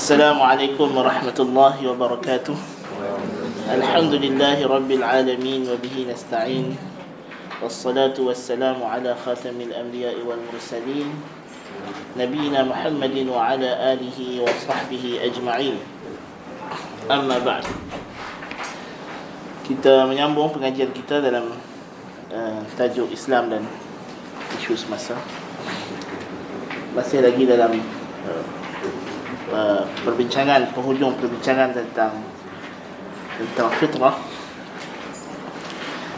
Assalamualaikum warahmatullahi wabarakatuh. Alhamdulillahi rabbil alamin wa bihi nasta'in. Wassalatu wassalamu ala khatamil anbiya'i wal mursalin nabiyina Muhammadin wa ala alihi wa sahbihi ajma'in. Amma ba'd. Kita menyambung pengajian kita dalam tajuk Islam dan isu semasa. Masih lagi dalam penghujung perbincangan tentang fitrah.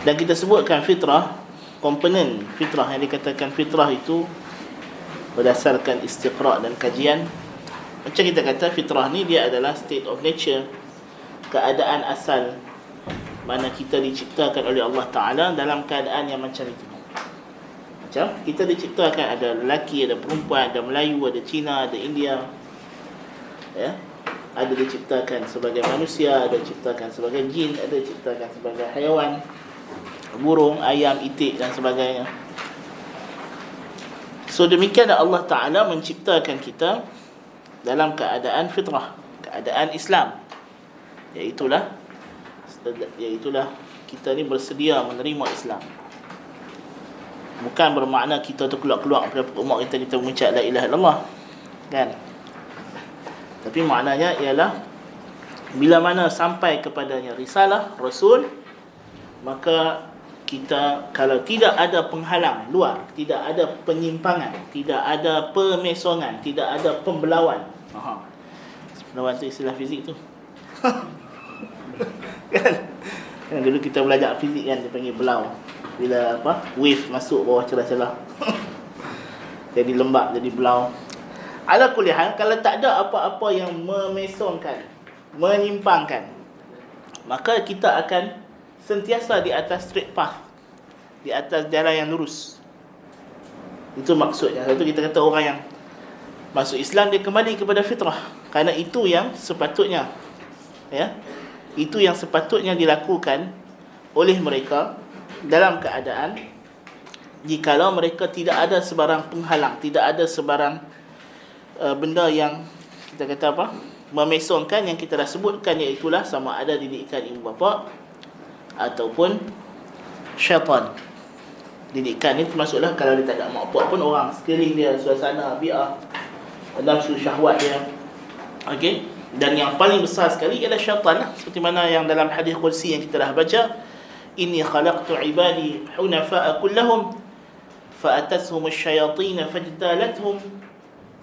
Dan kita sebutkan fitrah, komponen fitrah yang dikatakan fitrah itu berdasarkan istiqra' dan kajian. Macam kita kata fitrah ni dia adalah state of nature, keadaan asal mana kita diciptakan oleh Allah Ta'ala dalam keadaan yang macam itu. Macam kita diciptakan ada lelaki, ada perempuan, ada Melayu, ada Cina, ada India, ya. Ada diciptakan sebagai manusia, ada diciptakan sebagai jin, ada diciptakan sebagai haiwan, burung, ayam, itik dan sebagainya. So demikian Allah Ta'ala menciptakan kita dalam keadaan fitrah, keadaan Islam. Iaitulah kita ni bersedia menerima Islam. Bukan bermakna kita tu keluar-keluar daripada umat kita mengucap la ilaha illallah, kan? Tapi maknanya ialah bila mana sampai kepadanya risalah Rasul, maka kita, kalau tidak ada penghalang luar, tidak ada penyimpangan, tidak ada pemesongan, tidak ada pembelauan. Pembelauan tu istilah fizik tu. Kan dulu kita belajar fizik kan, dia panggil belau. Bila wave masuk bawah celah-celah jadi lembab, jadi belau. Ala kulli hal, kalau tak ada apa-apa yang memesongkan, menyimpangkan, maka kita akan sentiasa di atas straight path, di atas jalan yang lurus. Itu maksudnya. Sebab itu kita kata orang yang masuk Islam dia kembali kepada fitrah, kerana itu yang sepatutnya, ya, itu yang sepatutnya dilakukan oleh mereka dalam keadaan jikalau mereka tidak ada sebarang penghalang, tidak ada sebarang benda yang kita kata memesongkan, yang kita dah sebutkan, iaitulah sama ada didikan ibu bapa ataupun syaitan. Didikan ni termasuklah kalau dia tak ada mak bapak pun, orang sekeliling dia, suasana bi'ah, nafsu syahwat dia. Okey, dan yang paling besar sekali ialah syaitan lah. Seperti mana yang dalam hadis qudsi yang kita dah baca, inni khalaqtu ibadi hunafa'a kullahum fa'atathum asyayatin fajtalathum.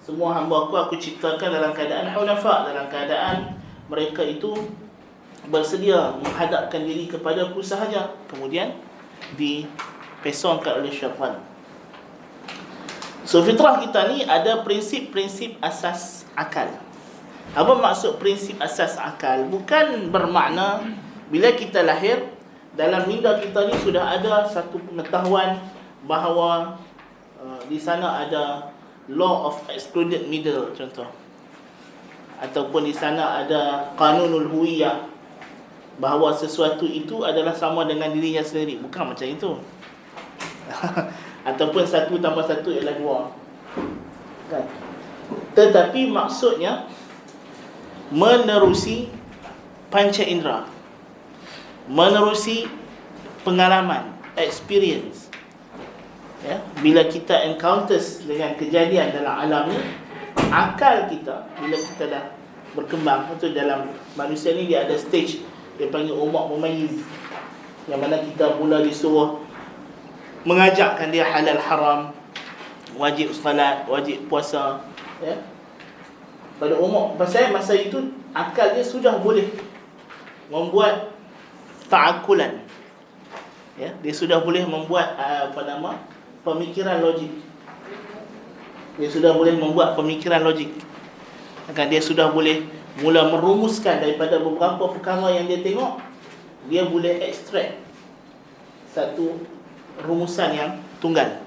Semua hamba aku ciptakan dalam keadaan hunafa, dalam keadaan mereka itu bersedia menghadapkan diri kepada aku sahaja, kemudian dipesongkan oleh syaitan. So fitrah kita ni ada prinsip-prinsip asas akal. Apa maksud prinsip asas akal? Bukan bermakna bila kita lahir, dalam minda kita ni sudah ada satu pengetahuan bahawa di sana ada law of excluded middle contoh, ataupun di sana ada qanunul huwiyah, bahawa sesuatu itu adalah sama dengan dirinya sendiri. Bukan macam itu. Ataupun 1 tambah 1 ialah 2, kan? Tetapi maksudnya menerusi panca indera, menerusi pengalaman, experience, ya. Bila kita encounters dengan kejadian dalam alam ni, akal kita bila kita dah berkembang, betul, dalam manusia ni dia ada stage dia panggil umak mumayyiz, yang mana kita mula disuruh mengajarkan dia halal haram, wajib salat, wajib puasa, ya. Pada umak, pasal masa itu akal dia sudah boleh membuat ta'akulan, ya. Dia sudah boleh membuat pemikiran logik. Dia sudah boleh membuat pemikiran logik. Maka dia sudah boleh mula merumuskan daripada beberapa perkara yang dia tengok, dia boleh ekstrak satu rumusan yang tunggal.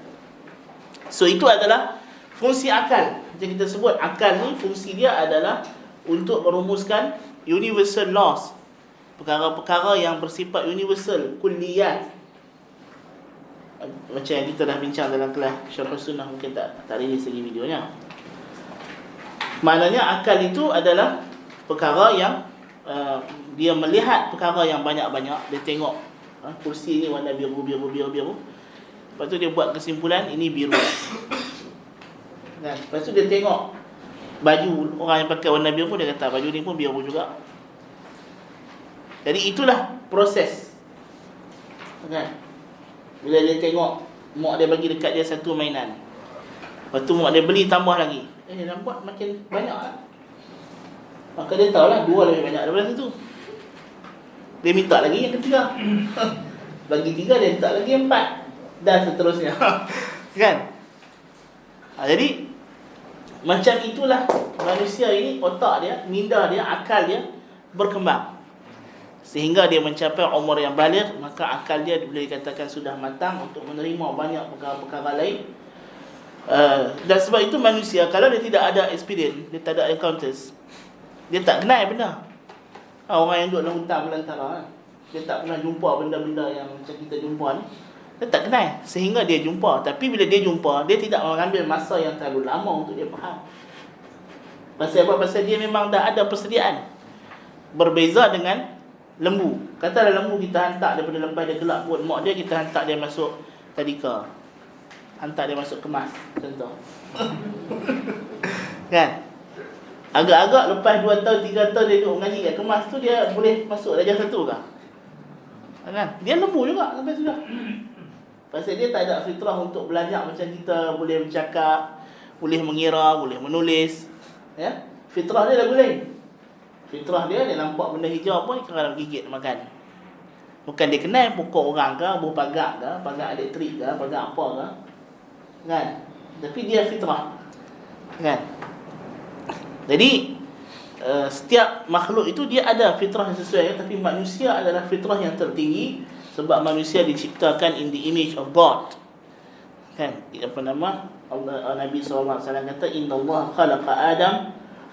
So itu adalah fungsi akal. Macam kita sebut, akal ni fungsi dia adalah untuk merumuskan universal laws, perkara-perkara yang bersifat universal, kulliyat. Macam yang kita dah bincang dalam kelas Syarh Sunnah, mungkin tak rilis lagi videonya. Maknanya akal itu adalah perkara yang dia melihat perkara yang banyak-banyak. Dia tengok kursi ni warna biru. Lepas tu dia buat kesimpulan ini biru. Kan? Lepas tu dia tengok baju orang yang pakai warna biru, dia kata baju ni pun biru juga. Jadi itulah proses. Kan? Bila dia tengok mak dia bagi dekat dia satu mainan, lepas tu mak dia beli tambah lagi, nampak makin banyak lah. Maka dia tahulah dua lebih banyak daripada satu. Dia minta lagi yang ketiga. Bagi 3, dia minta lagi 4, dan seterusnya. Kan? Jadi macam itulah manusia ini, otak dia, minda dia, akal dia berkembang sehingga dia mencapai umur yang baligh. Maka akal dia boleh dikatakan sudah matang untuk menerima banyak perkara-perkara lain. Dan sebab itu manusia, kalau dia tidak ada experience, dia tak ada encounters, dia tak kenal benda. Orang yang duduk dalam hutan belantara, dia tak pernah jumpa benda-benda yang macam kita jumpa ni. Dia tak kenal, sehingga dia jumpa. Tapi bila dia jumpa, dia tidak mengambil masa yang terlalu lama untuk dia faham. Pasal apa? Pasal dia memang dah ada persediaan. Berbeza dengan lembu. Katalah lembu kita hantar daripada lepas dia gelap buat mak dia, kita hantar dia masuk tadika, hantar dia masuk kemas, contoh. Kan? Agak-agak lepas 2 tahun, 3 tahun dia duduk mengaji kat kemas tu, dia boleh masuk darjah 1 kah? Kan? Dia lembu juga sampai sudah. Pasal dia tak ada fitrah untuk belajar macam kita boleh bercakap, boleh mengira, boleh menulis. Ya? Fitrah dia lagu lain. Fitrah dia nampak benda hijau pun kadang gigit makan. Bukan dia kenal pokok orang ke, buah pagak ke, pagak elektrik ke, pagak apa ke. Kan? Tapi dia fitrah. Kan? Jadi setiap makhluk itu dia ada fitrah yang sesuai, tapi manusia adalah fitrah yang tertinggi sebab manusia diciptakan in the image of God. Kan? Apa nama? Nabi SAW kata innallaha khalaqa Adam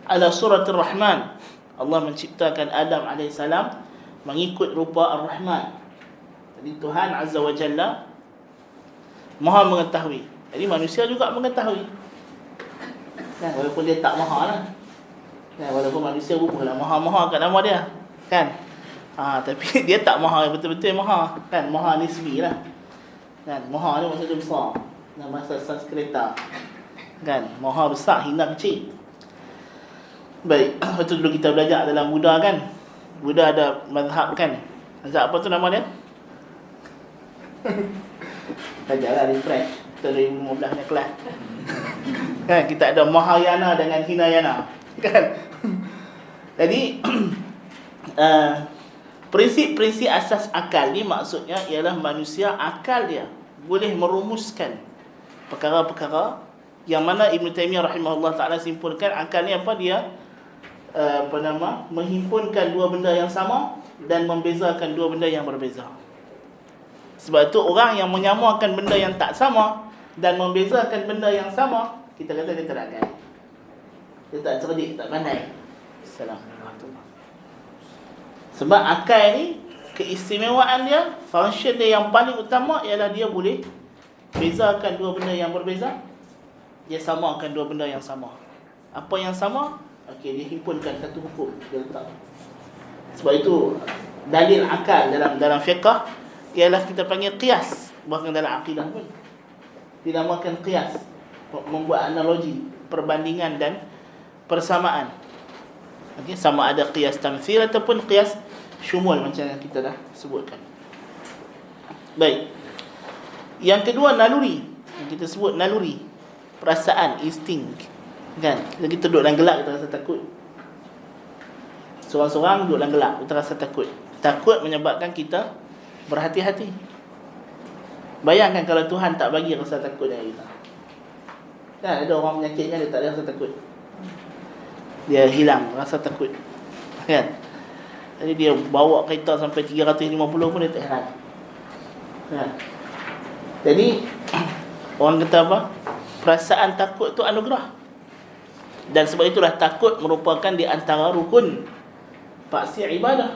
ala suratir Rahman. Allah menciptakan Adam AS mengikut rupa Ar-Rahman. Jadi Tuhan Azza wa Jalla Maha mengetahui. Jadi manusia juga mengetahui. Kan? Walaupun dia tak maha lah. Kan? Walaupun manusia bubuhlah maha-maha kat nama dia. Kan? Tapi dia tak maha betul-betul maha. Kan? Maha nisbi lah. Kan? Maha ni maksudnya besar. Dalam bahasa Sanskerta. Kan? Maha besar, hina kecil. Baik, waktu dulu kita belajar dalam Buddha kan. Buddha ada mazhab kan. Mazhab apa tu nama dia? Belajarlah refresh. Kita 2015 ni kelas. Kan, kita ada Mahayana dengan Hinayana. Kan? Jadi prinsip-prinsip asas akal ni maksudnya ialah manusia, akal dia boleh merumuskan perkara-perkara yang mana Ibn Taymiyah rahimahullah ta'ala simpulkan akal ni apa dia? Menghimpunkan dua benda yang sama dan membezakan dua benda yang berbeza. Sebab itu orang yang menyamakan benda yang tak sama dan membezakan benda yang sama, kita kata dia tak akal. Dia tak cerdik, tak pandai. Assalamualaikum. Sebab akal ni, keistimewaan dia, function dia yang paling utama ialah dia boleh bezakan dua benda yang berbeza. Dia samakan dua benda yang sama. Apa yang sama? Okey, dia himpunkan satu hukum, dia letak. Sebab itu dalil akal dalam fiqh ialah kita panggil qiyas. Bahkan dalam akidah pun dinamakan qiyas, membuat analogi, perbandingan dan persamaan. Okey, sama ada qiyas tamthil ataupun qiyas syumul macam yang kita dah sebutkan. Baik. Yang kedua naluri. Yang kita sebut naluri, perasaan, insting. Kan? Kita duduk dalam gelap, kita rasa takut. Seorang-seorang duduk dalam gelap, kita rasa takut. Takut menyebabkan kita berhati-hati. Bayangkan kalau Tuhan tak bagi rasa takut dengan kita. Kan ada orang menyakitkan, dia tak ada rasa takut. Dia hilang rasa takut. Kan? Jadi dia bawa kereta sampai 350 pun dia tak heran. Kan? Jadi orang kata apa? Perasaan takut tu anugerah. Dan sebab itulah takut merupakan di antara rukun paksi ibadah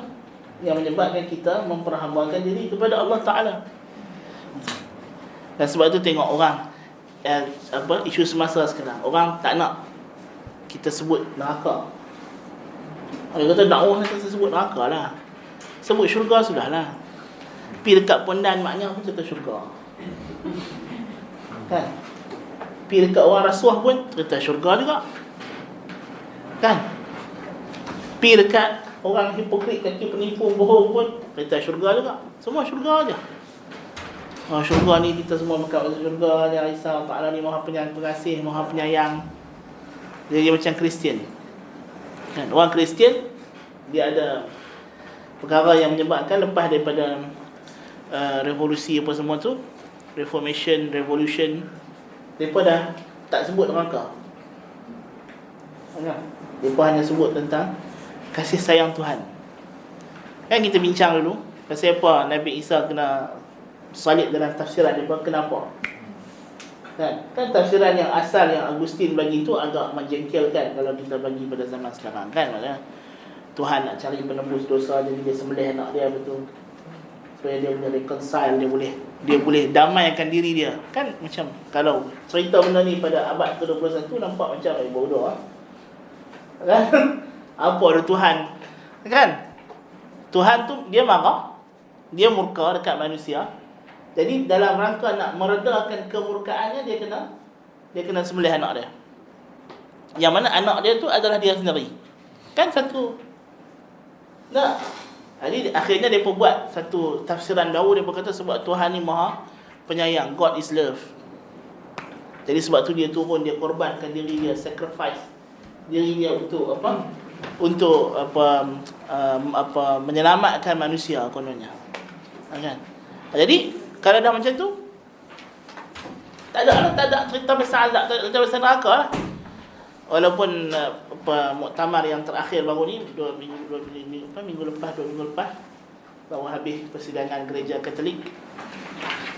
yang menyebabkan kita memperhambakan diri kepada Allah Ta'ala. Dan sebab itu tengok orang isu semasa sekarang, orang tak nak kita sebut neraka. Dia kata dakwah kita sebut neraka lah. Sebut syurga sudahlah. Pergi dekat pondan maknya pun cerita syurga. Kan? Pergi dekat orang rasuah pun cerita syurga juga. Kan? Pergi dekat orang hipokrit, kaki penipu, bohong pun cerita syurga juga. Semua syurga aja. Syurga ni kita semua makan masuk syurga. Ya Isa Ta'ala ni Maha Pengasih, Maha Penyayang. Dia macam Kristian. Kan? Orang Kristian dia ada perkara yang menyebabkan lepas daripada revolusi apa semua tu, Reformation, Revolution, mereka dah tak sebut neraka. Mereka hanya sebut tentang kasih sayang Tuhan. Kan kita bincang dulu pasal apa Nabi Isa kena salib dalam tafsiran dia, kenapa? Kan tafsiran yang asal yang Agustin bagi tu agak menjengkelkan kalau kita bagi pada zaman sekarang, kan? Maksudnya Tuhan nak cari penebus dosa, jadi dia sembelih anak dia, betul, supaya dia boleh reconcile, dia boleh damaikan diri dia. Kan macam kalau cerita benda ni pada abad ke-21 nampak macam bodoh kan? Apa ada Tuhan, kan? Tuhan tu dia marah, dia murka dekat manusia. Jadi dalam rangka nak meredakan kemurkaannya, dia kena sembelih anak dia. Yang mana anak dia tu adalah dia sendiri. Kan satu. Nah, jadi akhirnya mereka buat satu tafsiran baru. Mereka kata sebab Tuhan ni Maha Penyayang, God is love. Jadi sebab tu dia turun, dia korbankan diri dia, sacrifice diri dia untuk apa? Untuk menyelamatkan manusia kononnya. Kan? Jadi kalau dah macam tu, tak ada cerita pasal azab, tak ada cerita pasal neraka lah. Walaupun muktamar yang terakhir baru ni minggu lepas baru habis persidangan gereja Katolik,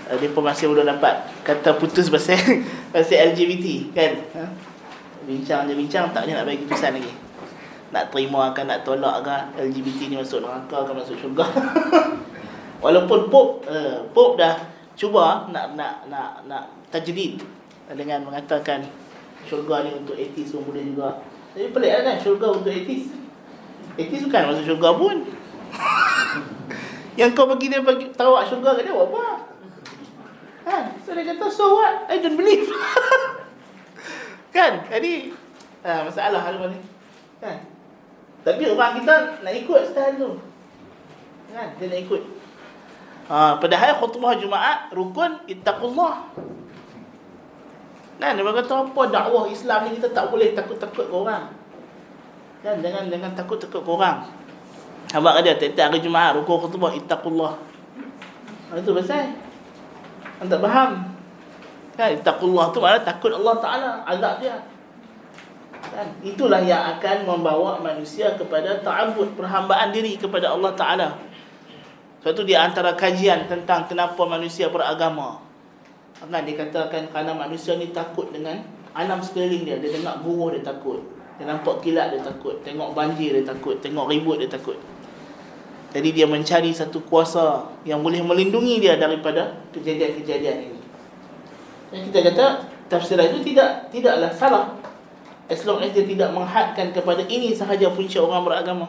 dia pun masih belum dapat kata putus pasal LGBT, kan? Bincang tak, dia nak bagi keputusan lagi. Nak terima ke, nak tolak ke, LGBT ni masuk neraka ke masuk syurga. Walaupun Pope dah cuba nak tajdid dengan mengatakan syurga ni untuk ateis pun boleh juga. Tapi pelik lah kan, syurga untuk ateis. Ateis bukan masuk syurga pun. Yang kau bagi dia tahu syurga kat dia, buat apa? Kan? So dia kata, so what? I don't believe. Kan? Jadi masalah hal ni. Kan? Tapi orang kita nak ikut style tu. Kan? Dia nak ikut. Padahal khutbah Jumaat rukun ittaqullah. Kan dia kata apa dakwah Islam ni kita tak boleh takut-takut ke orang. Kan jangan takut-takut ke orang. Abang ada tiap-tiap hari Jumaat rukun khutbah ittaqullah. Itu pasal anda faham. Kan ittaqullah tu maknanya takut Allah Taala, azab dia. Kan itulah yang akan membawa manusia kepada ta'abbud, perhambaan diri kepada Allah Taala. Sebab tu di antara kajian tentang kenapa manusia beragama, kan dikatakan kerana manusia ni takut dengan alam sekeliling dia. Dia dengar buruh dia takut, dia nampak kilat dia takut, tengok banjir dia takut, tengok ribut dia takut. Jadi dia mencari satu kuasa yang boleh melindungi dia daripada kejadian-kejadian ini. Dan kita kata tafsiran itu tidaklah salah, as long as dia tidak menghadkan kepada ini sahaja punca orang beragama.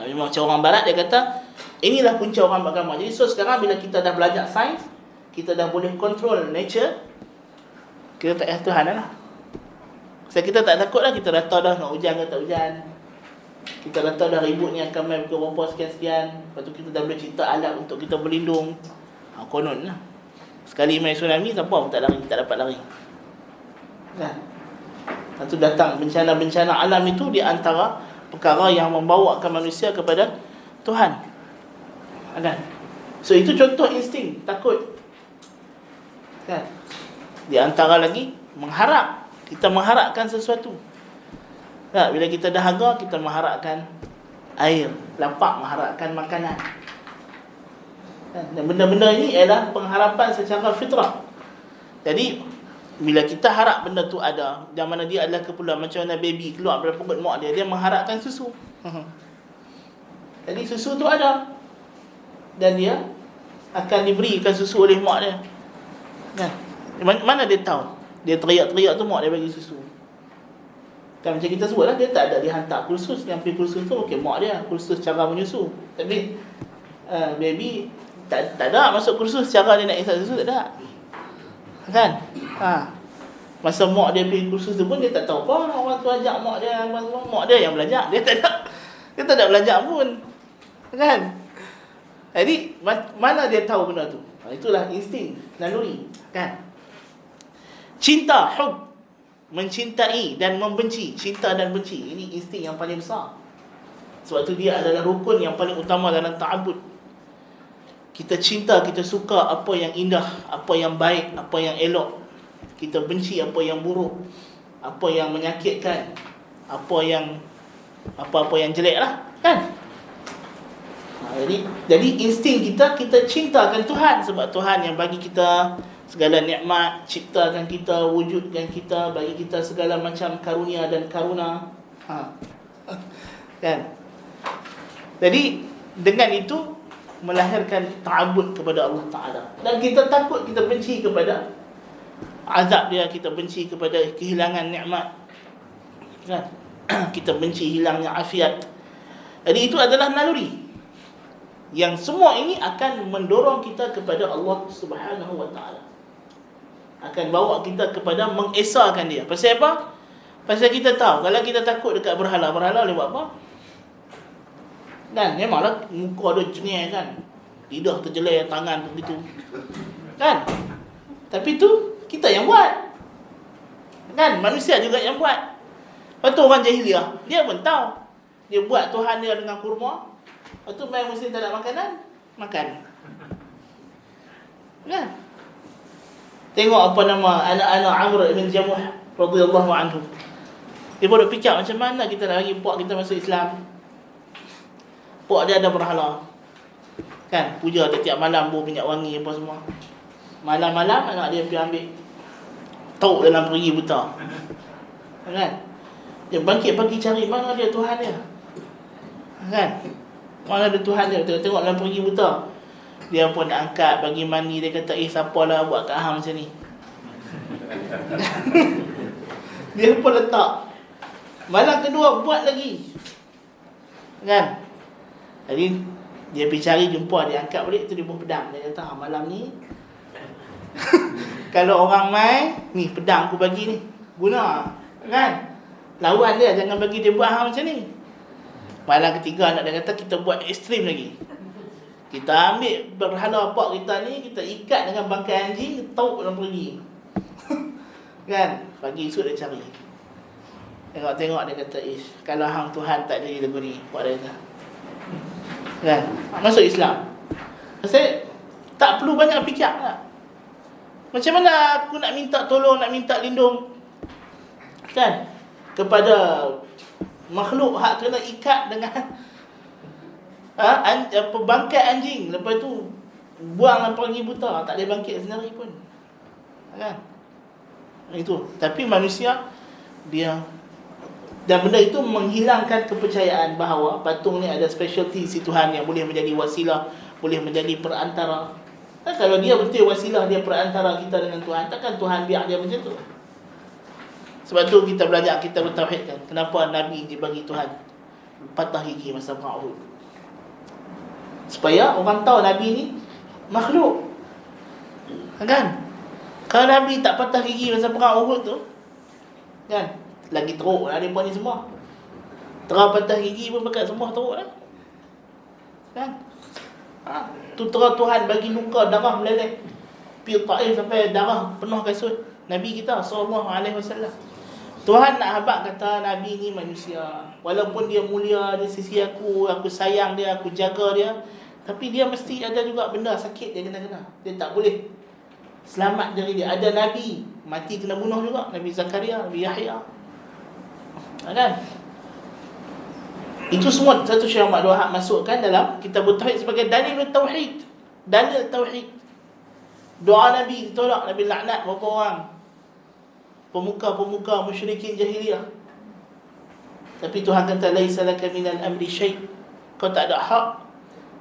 Memang macam orang barat dia kata inilah punca orang beragama. Jadi so sekarang bila kita dah belajar sains, kita dah boleh control nature, kita tak payah Tuhan lah. So kita tak takut lah, kita dah tahu dah nak hujan ke tak hujan, kita dah tahu dah ribut ni akan main pukul berapa sekian-sekian. Lepas tu kita dah boleh cipta alat untuk kita berlindung. Konon lah, sekali main tsunami siapa pun tak dapat lari. Kan? Lepas tu datang bencana-bencana alam itu di antara perkara yang membawakan manusia kepada Tuhan. Kan? So itu contoh insting takut. Kan? Di antara lagi mengharap, kita mengharapkan sesuatu. Kan? Bila kita dahaga, kita mengharapkan air, lapar mengharapkan makanan. Kan? Dan benda-benda ini ialah pengharapan secara fitrah. Jadi bila kita harap benda tu ada, yang mana dia adalah keperluan, macam mana baby keluar dari perut mak dia mengharapkan susu. Jadi susu tu ada, dan dia akan diberikan susu oleh mak dia. Kan? Mana dia tahu? Dia teriak-teriak tu mak dia bagi susu. Kan macam kita sebut lah, dia tak ada dihantar kursus. Yang pergi kursus tu okey, mak dia kursus cara menyusu. Tapi baby tak ada masuk kursus cara dia nak isap susu, tak ada. Kan? Masa mak dia pergi kursus tu pun dia tak tahu apa. Orang tu ajak mak dia, mak dia yang belajar. Dia tak ada belajar pun. Kan? Jadi mana dia tahu benda tu? Itulah insting, naluri. Kan? Cinta, hub, mencintai dan membenci. Cinta dan benci, ini insting yang paling besar. Sebab tu dia adalah rukun yang paling utama dalam ta'abbud. Kita cinta, kita suka apa yang indah, apa yang baik, apa yang elok. Kita benci apa yang buruk, apa yang menyakitkan, apa-apa yang jelek lah. Kan? Jadi insting kita cintakan Tuhan. Sebab Tuhan yang bagi kita segala nikmat, ciptakan kita, wujudkan kita, bagi kita segala macam karunia dan karuna. Kan? Jadi dengan itu melahirkan ta'abbud kepada Allah Ta'ala. Dan kita takut, kita benci kepada azab dia, kita benci kepada kehilangan nikmat. Kan? Kita benci hilangnya afiat. Jadi itu adalah naluri. Yang semua ini akan mendorong kita kepada Allah Subhanahu wa Ta'ala. Akan bawa kita kepada mengesahkan dia. Pasal apa? Pasal kita tahu kalau kita takut dekat berhala boleh buat apa? Dan memanglah muka dia jengih kan, lidah terjelai, tangan begitu. Kan? Tapi tu kita yang buat. Kan? Manusia juga yang buat. Lepas tu orang jahiliah, dia pun tahu. Dia buat Tuhan dia dengan kurma. Lepas tu main Muslim tak ada makanan, makan. Kan? Tengok apa nama anak-anak Amr bin Jamuh radhiyallahu anhu. Dia baru fikir macam mana kita nak bagi puak kita masuk Islam. Puak dia ada berhala. Kan? Puja tiap malam bau minyak wangi apa semua. Malam-malam anak dia pergi ambil tauk dalam perigi buta. Kan? Dia bangkit pagi cari mana dia Tuhan dia. Kan? Mana ada Tuhan dia. Tengok dalam perigi buta. Dia pun nak angkat bagi mani. Dia kata siapalah buat kat hang macam ni. Dia pun letak. Malam kedua buat lagi. Kan? Jadi dia pergi cari, jumpa, dia angkat balik tu, dia pun pedang. Dia kata malam ni kalau orang mai, ni pedang aku bagi ni, guna. Kan? Lawan dia, jangan bagi dia buat hang macam ni. Malam ketiga anak dia kata kita buat ekstrim lagi. Kita ambil berhala pak kita ni, kita ikat dengan bangkai anjing, tauk dalam pergi. Kan? Pagi esok dia cari. Tengok-tengok dia kata, kalau hang Tuhan tak jadi lagu ni, buat dia kata. Kan? Masuk Islam. Pasal tak perlu banyak fikir lah. Macam mana aku nak minta tolong, nak minta lindung, kan, kepada makhluk hak kena ikat dengan bangkai anjing, lepas tu buang dalam pergi buta, tak boleh bangkit sendiri pun. Kan? Itu. Tapi manusia dia, dan benda itu menghilangkan kepercayaan bahawa patung ni ada specialty si Tuhan yang boleh menjadi wasilah, boleh menjadi perantara. Kan kalau dia betul wasilah, dia perantara kita dengan Tuhan, takkan Tuhan biar dia macam tu. Sebab tu kita belajar, kita bertauhid kan. Kenapa Nabi dibagi Tuhan patah gigi masa perang Uhud? Supaya orang tahu Nabi ni makhluk. Kan? Kalau Nabi tak patah gigi masa perang Uhud tu, kan, lagi teruk lah mereka ni semua. Terang patah gigi pun bekat semua teruk lah. Kan? Tu terang Tuhan bagi luka, darah meleleh. Pergi Taif sampai darah penuh kasut Nabi kita SAW. Tuhan nak habaq kata Nabi ni manusia. Walaupun dia mulia di sisi aku sayang dia, aku jaga dia, tapi dia mesti ada juga benda sakit dia kena. Dia tak boleh selamat dari dia. Ada Nabi mati kena bunuh juga, Nabi Zakaria, Nabi Yahya. Kan? Itu semua satu Syekh Ahmad Wahab masukkan dalam kitab Tauhid sebagai dalil tauhid. Dalil tauhid. Doa Nabi ditolak, Nabi laknat beberapa orang pemuka-pemuka musyrikin jahiliyah. Tapi Tuhan kata laisa laka minal amri syai'. Kau tak ada hak.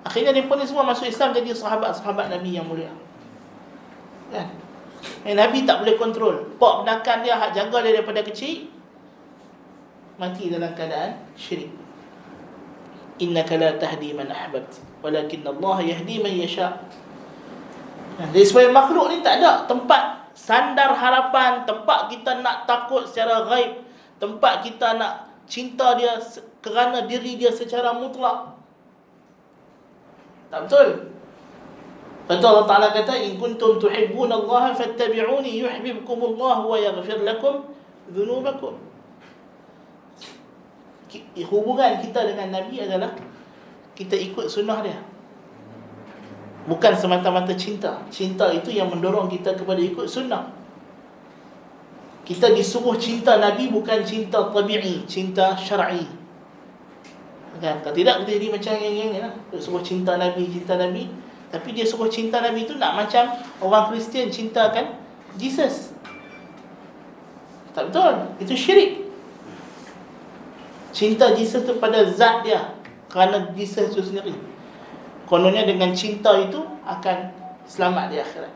Akhirnya mereka ni semua masuk Islam, jadi sahabat-sahabat Nabi yang mulia. Kan? Nabi tak boleh kontrol. Pak pedakan dia hak jaga dia daripada kecil. mati dalam keadaan syirik. Innaka la tahdi man ahbabt, walakin Allah yahdi man yasha. Jadi supaya makhluk ni tak ada tempat sandar harapan, tempat kita nak takut secara ghaib, tempat kita nak cinta dia kerana diri dia secara mutlak. Tak betul. Betul, Allah Ta'ala kata, in kuntum tuhibbunallaha fattabi'uni yuhibbukumullah wa yaghfir lakum dhunubakum. Hubungan kita dengan Nabi adalah kita ikut sunnah dia, bukan semata-mata cinta. Cinta itu yang mendorong kita kepada ikut sunnah. Kita disuruh cinta Nabi, bukan cinta tabi'i, cinta syar'i. Kan? Kalau tidak, kita jadi macam yang lah. Suruh cinta Nabi, tapi dia suruh cinta Nabi itu nak macam orang Kristian cintakan Jesus. Tak betul, itu syirik. Cinta Jesus tu pada zat dia, kerana Jesus itu sendiri. Kononnya dengan cinta itu akan selamat di akhirat.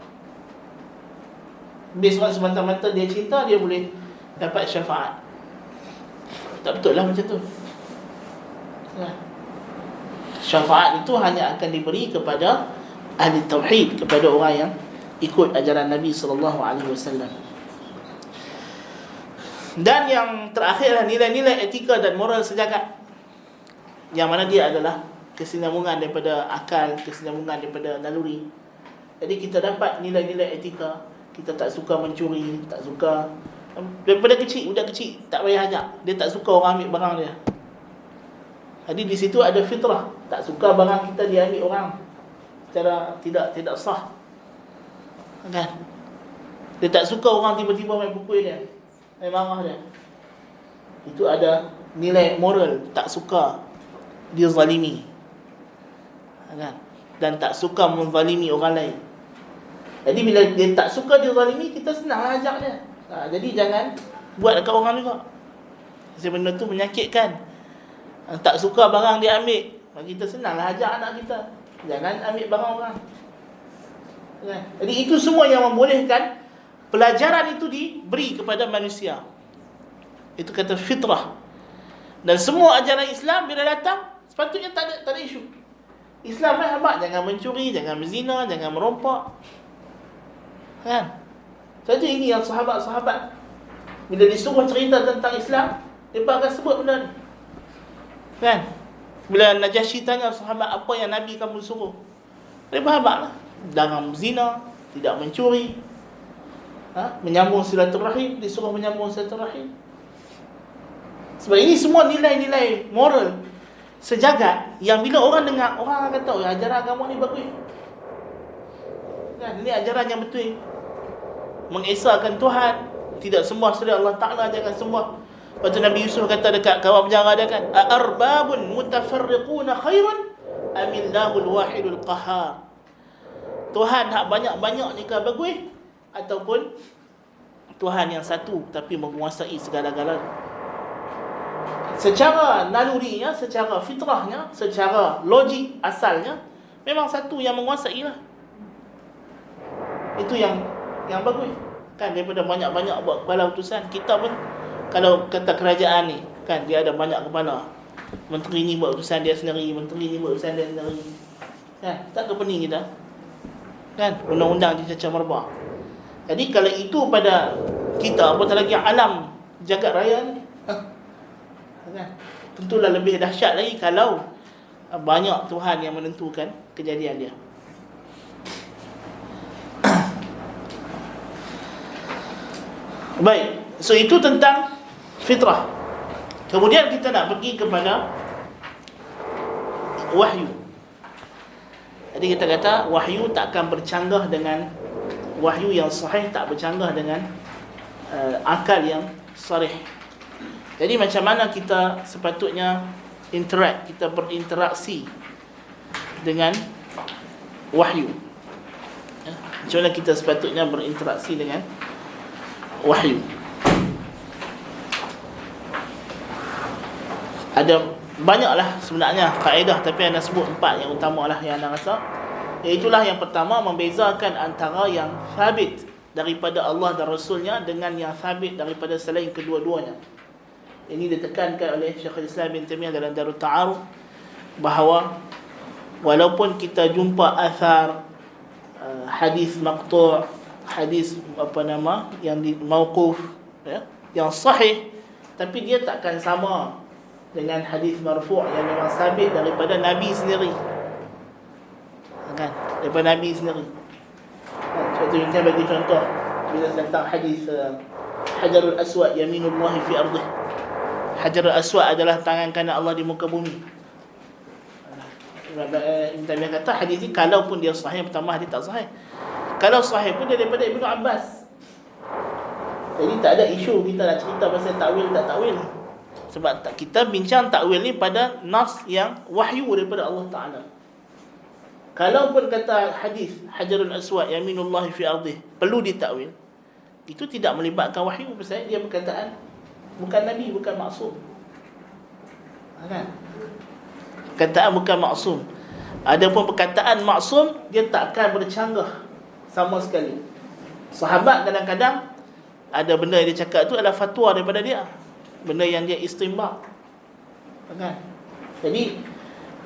Sebab semata-mata dia cinta, dia boleh dapat syafaat. Tak betul lah macam tu. Syafaat itu hanya akan diberi kepada ahli tauhid, kepada orang yang ikut ajaran Nabi SAW. Dan yang terakhir adalah nilai-nilai etika dan moral sejagat, yang mana dia adalah kesinambungan daripada akal, kesinambungan daripada naluri. Jadi kita dapat nilai-nilai etika. Kita tak suka mencuri, tak suka, daripada kecil, budak kecil tak payah ajak, dia tak suka orang ambil barang dia. Jadi di situ ada fitrah, tak suka barang kita diambil orang secara tidak sah. Kan? Dia tak suka orang tiba-tiba main pukul dia, main marah dia. Itu ada nilai moral, tak suka dia zalimi. Kan? Dan tak suka menzalimi orang lain. Jadi bila dia tak suka dia zalimi, kita senanglah ajak dia. Jadi jangan buat dekat orang juga. Sebab benda tu menyakitkan. Tak suka barang dia ambil, kita senanglah ajak anak kita, jangan ambil barang orang. Jadi itu semua yang membolehkan pelajaran itu diberi kepada manusia. Itu kata fitrah. Dan semua ajaran Islam bila datang, sepatutnya tak ada isu. Islam habaq, jangan mencuri, jangan berzina, jangan merompak. Kan? Saja ini yang sahabat-sahabat bila disuruh cerita tentang Islam, mereka akan sebut benda ni. Kan? Bila Najasyi tanya sahabat, apa yang Nabi kamu suruh? Mereka habaqlah, jangan berzina, tidak mencuri, menyambung silaturahim, disuruh menyambung silaturahim. Sebab ini semua nilai-nilai moral sejagat yang bila orang dengar, orang akan tahu ajaran agama ni bagus. Kan? Ini ajaran yang betul. Mengesahkan Tuhan, tidak sembah selain Allah Ta'ala, jangan sembah. Lepas tu Nabi Yusuf kata dekat kawan penjara dia kan, arbabun mutafarriquna khairun amillahul wahidul qahar. Tuhan hak banyak-banyak ni kan bagus, ataupun Tuhan yang satu tapi menguasai segala-galanya. Secara nalurinya, secara fitrahnya, secara logik asalnya, memang satu yang menguasai lah. Itu yang bagus. Kan daripada banyak-banyak buat kepala utusan. Kita pun kalau kata kerajaan ni, kan dia ada banyak kepala. Menteri ni buat utusan dia sendiri, menteri ni buat utusan dia sendiri. Kan? Tak ke pening kita. Kan? Undang-undang dicacah merbah. Jadi kalau itu pada kita, apatah lagi alam jagat raya ni, kan? Tentulah lebih dahsyat lagi kalau banyak Tuhan yang menentukan kejadian dia. Baik, so itu tentang fitrah. Kemudian kita nak pergi kepada wahyu. Jadi kita kata wahyu tak akan bercanggah dengan wahyu yang sahih, tak bercanggah dengan akal yang sarih. Jadi macam mana kita sepatutnya kita berinteraksi dengan wahyu? Macam mana kita sepatutnya berinteraksi dengan wahyu? Ada banyaklah sebenarnya kaedah, tapi anda sebut 4 yang utama lah yang anda rasa. Iaitulah yang pertama, membezakan antara yang sabit daripada Allah dan Rasulnya dengan yang sabit daripada selain kedua-duanya. Ini ditekankan oleh Syekhul Islam bin Taimiyah dalam Darut Ta'aruf, bahawa walaupun kita jumpa athar hadis maqtu', hadis yang mauquf, ya, yang sahih, tapi dia takkan sama dengan hadis marfu' yang memang sabit daripada Nabi sendiri, kan? Daripada Nabi sendiri. Contoh kita bagi contoh bila tentang hadis Hajarul Aswad yaminullah fi ardih. Hajarul Aswad adalah tangan kanan Allah di muka bumi. Ibn Taimiyah kata hadis ini kalau pun dia sahih, pertama hadis tak sahih. Kalau sahih pun dia daripada Ibnu Abbas. Jadi tak ada isu kita nak cerita pasal takwil tak takwil. Sebab kita bincang takwil ni pada nas yang wahyu daripada Allah Ta'ala. Kalau pun kata hadis Hajarul Aswad yaminullah fi ardih perlu ditakwil, itu tidak melibatkan wahyu, pasal dia perkataan bukan Nabi, bukan maksum, kan? Perkataan bukan maksum. Adapun perkataan maksum, dia takkan bercanggah sama sekali. Sahabat kadang-kadang ada benda yang dia cakap tu adalah fatwa daripada dia, benda yang dia istinbat, kan? Jadi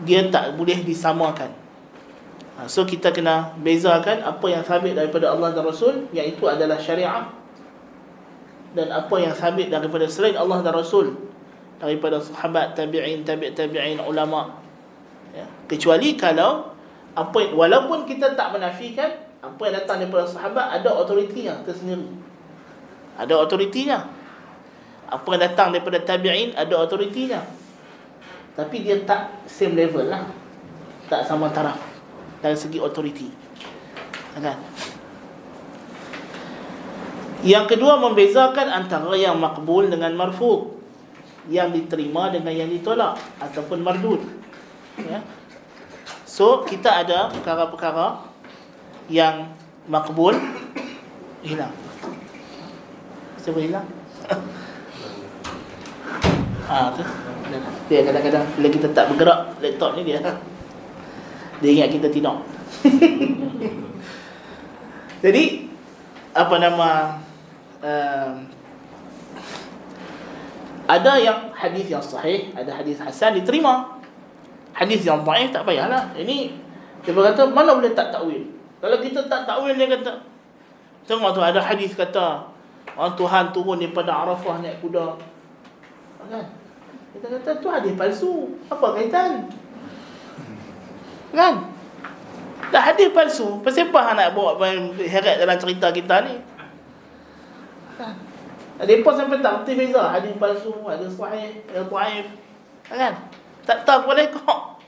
dia tak boleh disamakan. So kita kena bezakan apa yang sabit daripada Allah dan Rasul, iaitu adalah syariat, dan apa yang sabit daripada selain Allah dan Rasul, daripada sahabat, tabi'in, tabi'in, ulama, ya. Kecuali kalau walaupun kita tak menafikan apa yang datang daripada sahabat, ada otoritinya tersendiri, ada otoritinya. Apa yang datang daripada tabi'in ada otoritinya, tapi dia tak same level lah, tak sama taraf dari segi otoriti, kan? Yang kedua, membezakan antara yang makbul dengan marfu', yang diterima dengan yang ditolak ataupun mardud, ya. So kita ada perkara-perkara yang makbul hilang. Siapa hilang? Tu. Dia kadang-kadang bila kita tak bergerak laptop ni dia ingat kita tidur. Jadi ada yang hadis yang sahih, ada hadis hasan diterima. Hadis yang dhaif tak payahlah. Ini dia berkata mana boleh tak takwil. Kalau kita tak takwil, dia kata tengok tu ada hadis kata Tuhan turun daripada Arafah naik kuda, kan? Kita kata tu hadis palsu, apa kaitan, kan? Dah hadis palsu, pasal apa nak bawa heret dalam cerita kita ni, kan? Mereka sampai tak berarti beza hadis palsu, hadis sahih, hadis dhaif, kan? Tak tahu boleh kok.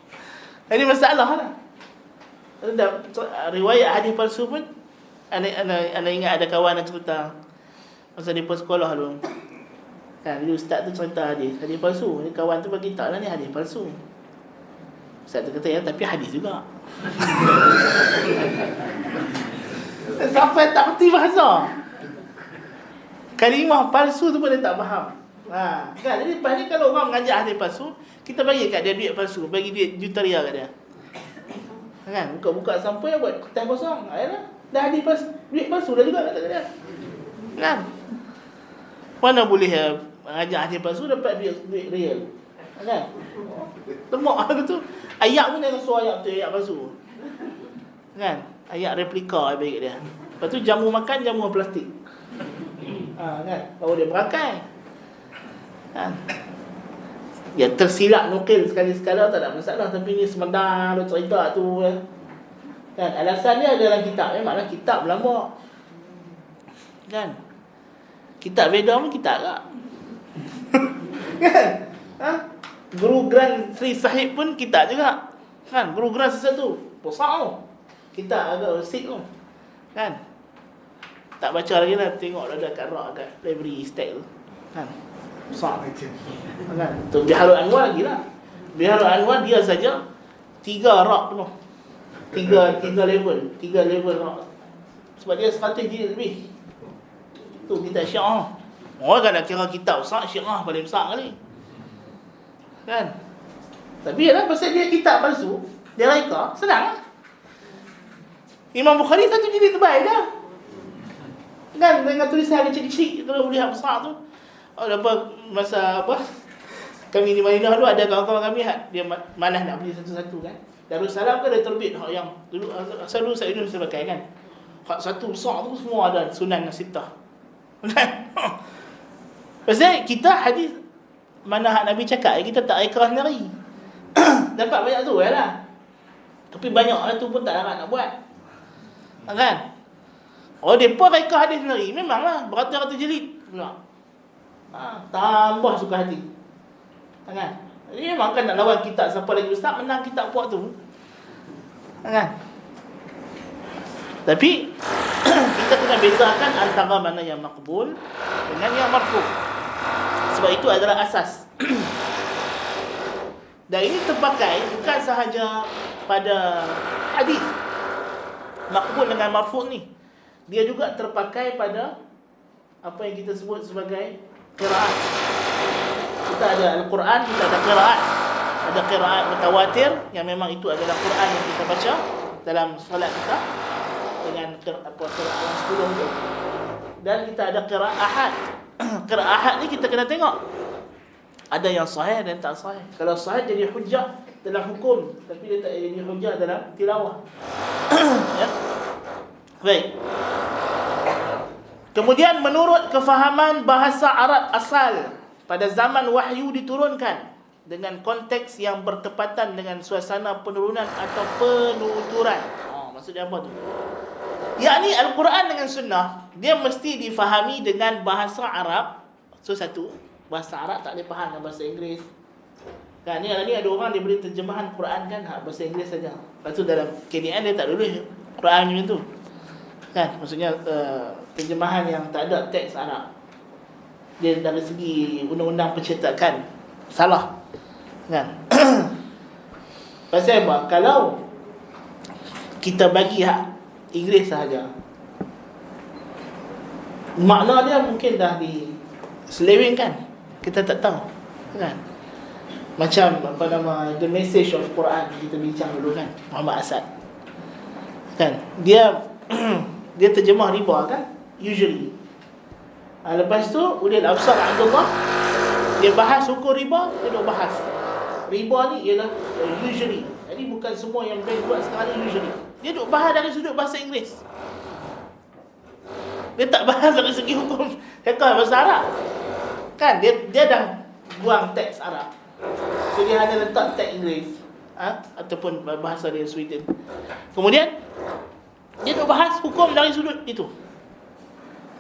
Ini masalah lah. Ada riwayat hadis palsu pun, ana ingat ada kawan yang cerita masa dia sekolah dulu, kan? Bila ustaz tu cerita hadis palsu, ni kawan tu bagi tahu lah ni hadis palsu. Ustaz tu kata ya, tapi hadis juga. Sampai tak berarti bahasa. Kalimah palsu tu pun dia tak faham. Kan? Jadi lepas ni kalau orang mengajar hadis palsu, kita bagi kat dia duit palsu, bagi duit juta riyal kat dia, kan? Buka-buka sampai buat kertas kosong. Ayolah, dah hadis palsu, duit palsu dah juga kata dia, kan? Mana boleh mengajar hadis palsu dapat duit real, kan? Lemak aku tu. Ayat pun jangan suruh ayat tu ayat palsu, kan? Ayat replika bagi kat dia. Lepas tu jamu makan, jamu plastik, kan? Baru dia berakai, kan? Ya tersilap nukil sekali-sekala tak ada masalah, tapi ni semedar cerita tu, kan? Alasan dia dalam kitab, maknanya kitab lama, kan? Kitab Veda pun kitab tak? Kan? Guru Gran Sri Sahib pun kitab juga, kan? Guru Gran sesuatu besar tu, kitab agak resik tu, kan? Tak baca lagi lah, tengok ada kat rak, kat library stack tu, kan? Besar, kan? Tu Biharul Anwar lagi lah. Biharul Anwar dia saja 3 rak penuh, 3 level rak, sebab dia 100 jilid lebih. Tu kitab Syiah. Orang kan nak kira kitab besar, Syiah paling besar kali, kan? Tapi yalah, pasal dia kitab palsu, dia reka, senang lah. Imam Bukhari 1 jilid terbaik dah, kan? Dengan tulisan kecil-kecil, kalau lihat besar tu, apa masa apa, kami di Madinah dulu ada kawan-kawan kami dia malas nak beli satu-satu kan. Darussalam kan ada terbit hak yang dulu asal dulu saya pakai kan. Hak satu besar tu semua ada Sunan Sittah. Pasal kita hadis mana hak Nabi cakap, kita tak ikrah sendiri. Dapat banyak tu lah. Tapi banyak lah tu pun tak dapat nak buat. Kan? Oh, mereka reka hadis sendiri. Memanglah beratus-ratus jilid pula. Tambah suka hati. Kan? Jadi memang kan nak lawan kitab siapa lagi ustaz, menang kitab puak tu. Kan? Tapi kita kena bezakan antara mana yang makbul dengan yang marfu. Sebab itu adalah asas. Dan ini terpakai bukan sahaja pada hadis makbul dengan marfu ni. Dia juga terpakai pada apa yang kita sebut sebagai qiraat. Kita ada Al-Quran, kita ada qiraat. Ada qiraat mutawatir yang memang itu adalah Quran yang kita baca dalam solat kita dengan qiraat yang 10 tu. Dan kita ada qiraat ahad. Qiraat ahad ni kita kena tengok. Ada yang sahih dan tak sahih. Kalau sahih jadi hujjah dalam hukum, tapi dia tak jadi hujjah dalam tilawah. Ya. Baik. Kemudian menurut kefahaman bahasa Arab asal, pada zaman wahyu diturunkan dengan konteks yang bertepatan dengan suasana penurunan atau penuturan. Maksudnya apa tu? Yakni Al-Quran dengan Sunnah, dia mesti difahami dengan bahasa Arab. So satu, bahasa Arab tak boleh faham dengan bahasa Inggeris. Kan ni ada orang dia beri terjemahan Quran kan bahasa Inggeris saja. Lepas tu dalam KDN dia tak tulis Quran macam tu. Kan? Maksudnya terjemahan yang tak ada teks Arab. Dia dari segi undang-undang pencetakan salah. Kan? Pasal apa? Kalau kita bagi hak Inggeris sahaja, makna dia mungkin dah diselewengkan. Kita tak tahu. Kan? Macam apa nama The Message of Quran kita bincang dulu kan, Muhammad Asad. Kan? Dia dia terjemah riba kan, usually. Lepas tu Ulil Absar Abdullah dia bahas hukum riba, dia duk bahas riba ni ialah usually. Jadi bukan semua yang bank buat sekarang ni usually. Dia duk bahas dari sudut bahasa Inggeris. Dia tak bahas dari segi hukum fiqh bahasa Arab. Kan dia dah buang teks Arab. So dia hanya letak teks Inggeris ataupun bahasa dia Sweden. Kemudian dia duk bahas hukum dari sudut itu.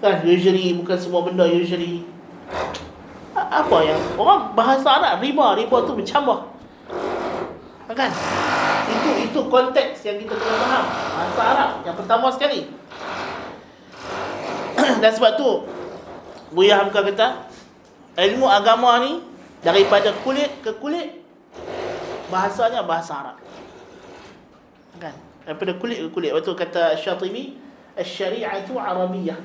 Kan usually, bukan semua benda usually. Apa yang orang bahasa Arab riba tu bercambah. Kan? Itu konteks yang kita kena faham. Bahasa Arab yang pertama sekali. Dan sebab tu Buya Hamka kata ilmu agama ni daripada kulit ke kulit bahasanya bahasa Arab. Kan? Daripada kulit ke kulit. Waktu kata Syatibi, Asy-syari'atu Arabiyyah.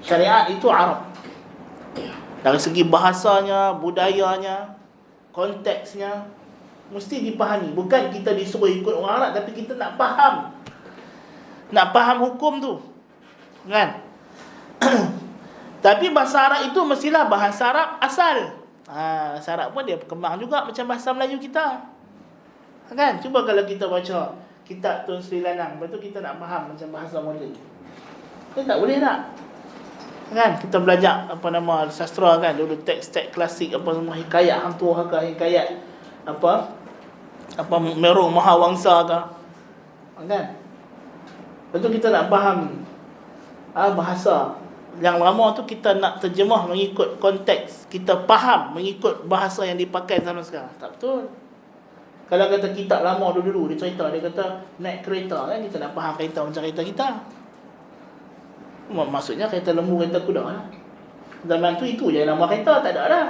Syariat itu Arab. Dari segi bahasanya, budayanya, konteksnya mesti dipahami. Bukan kita disuruh ikut orang Arab, tapi kita nak faham. Nak faham hukum tu. Kan? Tapi bahasa Arab itu mestilah bahasa Arab asal. Bahasa Arab pun dia berkembang juga macam bahasa Melayu kita. Kan? Cuba kalau kita baca kitab Tun Sri Lanang, lepas tu kita nak faham macam bahasa moden. Kita tak boleh tak? Kan? Kita belajar apa nama sastra kan, dulu teks-teks klasik apa semua, hikayat Hang Tuah ke, hikayat apa Merong Mahawangsa ke. Kan? Lepas tu kita nak faham bahasa. Yang lama tu kita nak terjemah mengikut konteks, kita faham mengikut bahasa yang dipakai zaman sekarang. Tak betul. Kalau kata kitab lama dulu dia cerita, dia kata naik kereta kan, kita nak faham kereta macam kereta kita. Maksudnya kereta lembu, kereta kuda lah. Zaman tu itu je nama kereta, tak ada dah.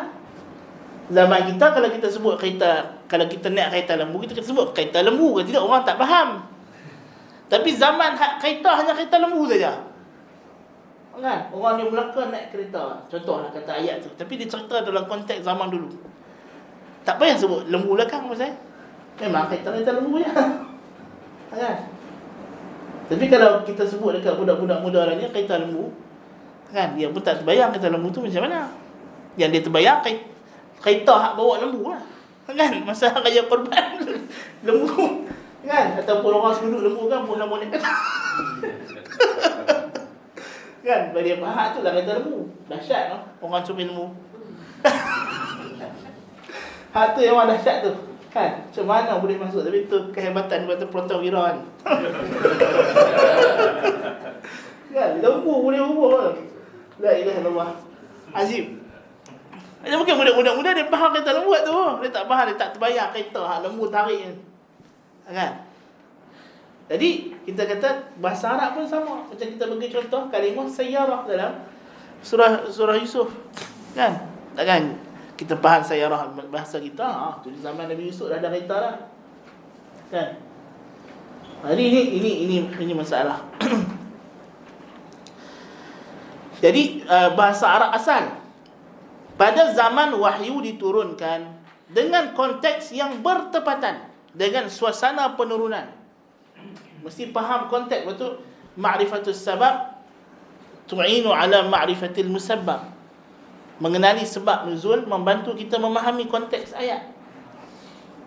Zaman kita kalau kita sebut kereta, kalau kita naik kereta lembu, kita sebut kereta lembu ke tidak, orang tak faham. Tapi zaman kereta hanya kereta lembu saja. Kan? Orang yang Melaka naik kereta, contohlah kata ayat tu, tapi dia cerita dalam konteks zaman dulu. Tak payah sebut lembu belakang pasal memang kereta lembu je. Kan? Tapi kalau kita sebut dekat budak-budak muda lainnya kereta lembu, kan, dia pun tak terbayang kereta lembu tu macam mana. Yang dia terbayang kereta hak bawa lembu lah. Kan? Masa raya korban lembu. Kan? Ataupun orang sudut lembu kan pun nak boleh kata. Kan? Bagi dia faham tu lah kereta lembu. Dahsyat lah orang cumi lembu. Hak tu yang memang dahsyat tu. Kan? Macam mana boleh masuk? Tapi tu kehebatan daripada Protowira kan. Kan? Lembu boleh ubah. La ilaha illallah. Azim. Dia mungkin budak-budak dia faham kereta lembu tu. Dia tak faham, dia tak terbayang kereta hak lembu tarik ni. Kan? Jadi kita kata bahasa Arab pun sama. Macam kita bagi contoh kalimah sayyarah dalam surah Yusuf. Kan? Takkan kita faham sayyarah bahasa kita, tu di zaman Nabi Yusuf dah ada kereta dah. Kan? Jadi ini masalah. Jadi bahasa Arab asal pada zaman wahyu diturunkan dengan konteks yang bertepatan dengan suasana penurunan. Mesti faham konteks, betul. Ma'rifatus sabab tu'inu ala ma'rifatil musabbab. Mengenali sebab nuzul membantu kita memahami konteks ayat.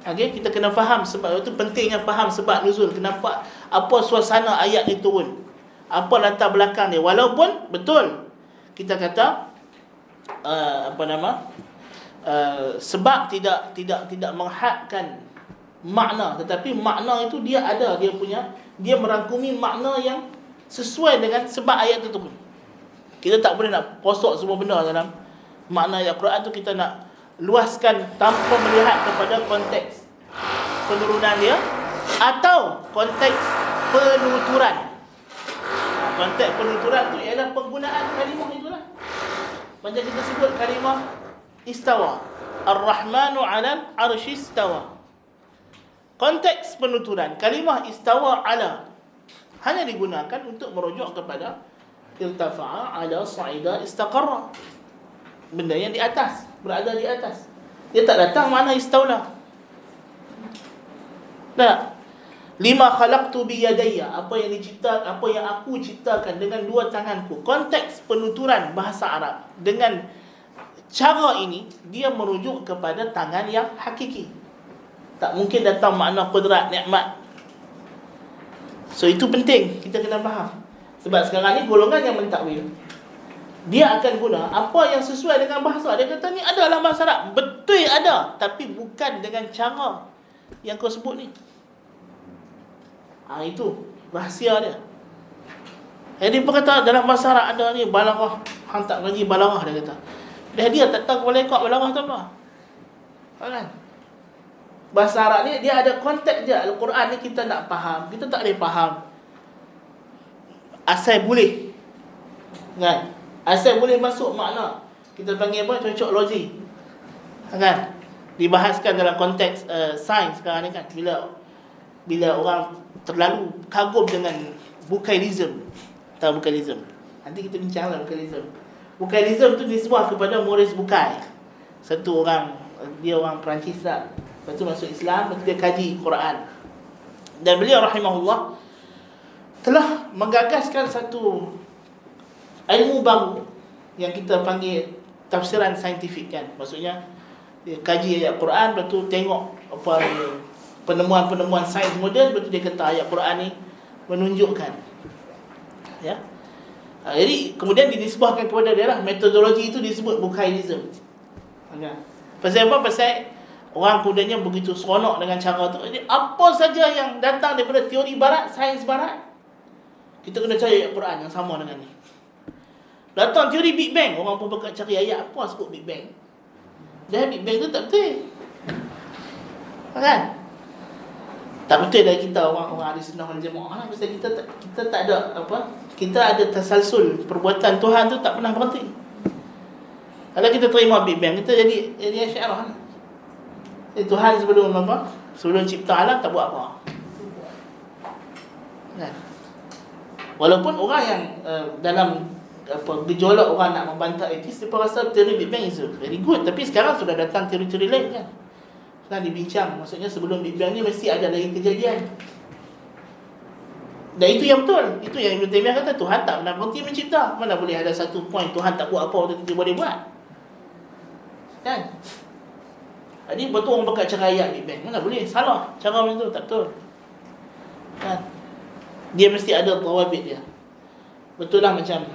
Okey, kita kena faham sebab itu, pentingnya faham sebab nuzul. Kenapa, apa suasana ayat ni turun, apa latar belakang dia. Walaupun betul kita kata sebab tidak menghadkan makna, tetapi makna itu dia ada, dia merangkumi makna yang sesuai dengan sebab ayat itu turun. Kita tak boleh nak posok semua benda dalam makna ayat Quran tu, kita nak luaskan tanpa melihat kepada konteks penurunan dia atau konteks penuturan. Konteks penuturan tu ialah penggunaan kalimah itulah. Macam kita sebut kalimah istawa, Ar-Rahmanu 'alal 'arsy istawa. Konteks penuturan kalimah istawa 'ala hanya digunakan untuk merujuk kepada irtafa'a 'ala sa'ida istaqarra. Benda yang di atas, berada di atas. Dia tak datang mana istaula. Tak. Lima khalaqtu bi yadayya, apa yang dicipta, apa yang aku ciptakan dengan dua tanganku. Konteks penuturan bahasa Arab dengan cara ini dia merujuk kepada tangan yang hakiki. Tak mungkin datang makna qudrat, nikmat. So itu penting kita kena faham. Sebab sekarang ni golongan yang mentakwil, dia akan guna apa yang sesuai dengan bahasa. Dia kata ni ada dalam bahasa Arab. Betul ada, tapi bukan dengan cara yang kau sebut ni. Itu rahsia dia. Jadi dia kata dalam bahasa Arab ada ni balaghah, hang tak ngaji balaghah, dia kata. Dia tak tahu boleh kau balaghah tu apa. Kan? Bahasa Arab ni dia ada konteks dia. Al-Quran ni kita nak faham, kita tak boleh faham asal boleh. Kan? Asal boleh masuk makna. Kita panggil apa? Cocok logik. Kan? Dibahaskan dalam konteks sains sekarang ni kan. Bila orang terlalu kagum dengan Bukhailism. Tahu Bukhailism? Nanti kita bincanglah Bukhailism. Bukhailism tu disebut kepada Maurice Bucaille. Satu orang, dia orang Perancis lah. Lepas tu masuk Islam, lepas tu dia kaji Quran. Dan beliau rahimahullah telah menggagaskan satu ilmu baru yang kita panggil tafsiran saintifik kan. Maksudnya dia kaji ayat Quran, lepas tu tengok apa penemuan-penemuan sains moden, lepas tu dia kata ayat Quran ni menunjukkan. Ya. Jadi kemudian dinisbahkan kepada dia lah, metodologi itu disebut Bukhailism. Pasal apa? Pasal orang kemudiannya begitu seronok dengan cara tu. Jadi apa saja yang datang daripada teori barat, sains barat, kita kena cari ayat Quran yang sama dengan ni. Datang teori Big Bang, orang pun bakal cari ayat apa sebut Big Bang. Dah Big Bang tu tak betul. Kan? Tak betul dari kita orang-orang ahli sunnah wal jamaah lah. Pasal kita tak ada apa? Kita ada tasalsul perbuatan Tuhan tu tak pernah berhenti. Kalau kita terima Big Bang, kita jadi Asy'ariyah. Tuhan sebelum apa? Sebelum cipta alam tak buat apa. Kan? Walaupun orang yang dalam gejolak orang nak membantah etis, dia rasa teori Big Bang is very good. Tapi sekarang sudah datang teori-teori lain kan. Sekarang dibincang, maksudnya sebelum Big Bang ni mesti ada lagi kejadian. Dan itu yang betul. Itu yang Ibn Taymiyah kata, Tuhan tak pernah berhenti mencipta. Mana boleh ada satu point Tuhan tak buat apa, tiba-tiba dia buat. Kan? Jadi betul orang pakai cara ayat Big Bang. Mana boleh, salah. Cara macam tu tak betul. Kan? Dia mesti ada tawabit dia. Betul lah macam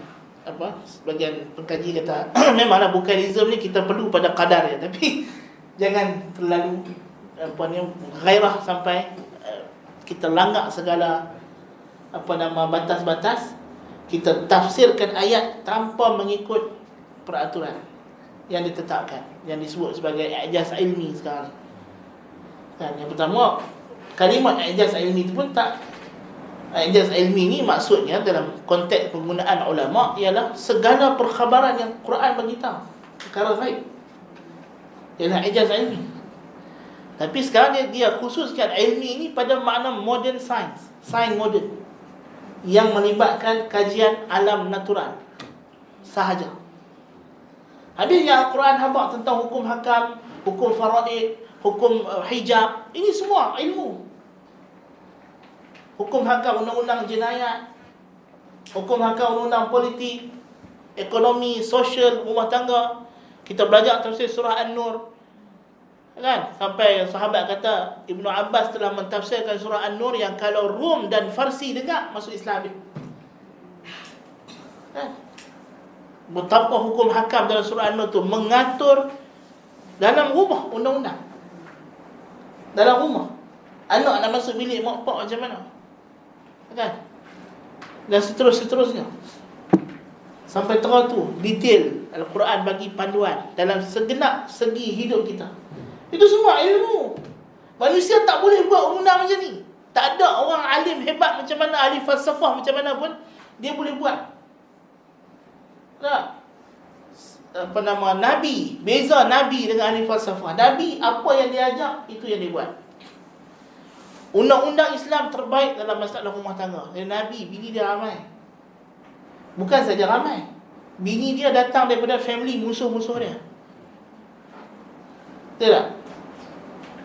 apa sebagian pengkaji kata memanglah bukanism ni kita perlu pada kadar dia, tapi jangan terlalu apa ni ghairah sampai kita langgar segala batas-batas. Kita tafsirkan ayat tanpa mengikut peraturan yang ditetapkan, yang disebut sebagai i'jaz ilmi sekarang. Kan, yang pertama, kalimat i'jaz ilmi itu pun tak. I'jaz ilmi ni maksudnya dalam konteks penggunaan ulama ialah segala perkhabaran yang Quran beritahu, perkara ghaib. Ialah i'jaz ilmi. Tapi sekarang dia khususkan ilmi ini pada makna modern science, sains moden, yang melibatkan kajian alam natural sahaja. Habisnya Al-Quran habaq tentang hukum hakam, hukum faraid, hukum hijab. Ini semua ilmu. Hukum hakam undang-undang jenayat, hukum hakam undang-undang politik, ekonomi, sosial, rumah tangga. Kita belajar tafsir surah An-Nur. Kan? Sampai sahabat kata Ibnu Abbas telah mentafsirkan surah An-Nur yang kalau Rom dan Farsi dengar masuk Islam dia. Kan? Betapa hukum hakam dalam surah An-Nur tu mengatur dalam rumah undang-undang. Dalam rumah anak nak masuk bilik mak pak macam mana, kan? Dan seterusnya. Sampai teratur detail Al-Quran bagi panduan dalam segenap segi hidup kita. Itu semua ilmu. Manusia tak boleh buat undang macam ni. Tak ada orang alim hebat macam mana, ahli falsafah macam mana pun dia boleh buat. Tak? Nabi, beza Nabi dengan ahli falsafah. Nabi apa yang dia ajar, itu yang dia buat. Undang-undang Islam terbaik dalam masalah rumah tangga. Nabi, bini dia ramai. Bukan saja ramai, bini dia datang daripada family musuh-musuh dia. Betul tak?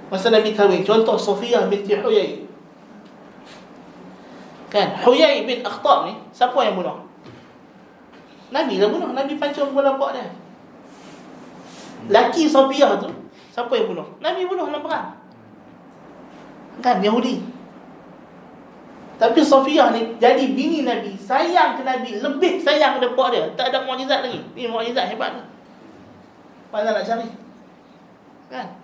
Masa Nabi kahwin, contoh Safiyah binti Huyai. Kan, Huyai bin Akhtab ni, siapa yang bunuh? Nabi lah bunuh. Nabi pancung bola pak dia. Laki Safiyah tu, siapa yang bunuh? Nabi bunuh dalam perang. Kan, Yahudi. Tapi Safiyah ni jadi bini Nabi, sayang ke Nabi, lebih sayang kepada pak dia. Tak ada mukjizat lagi. Ini mukjizat hebat ni. Mana nak cari? Kan?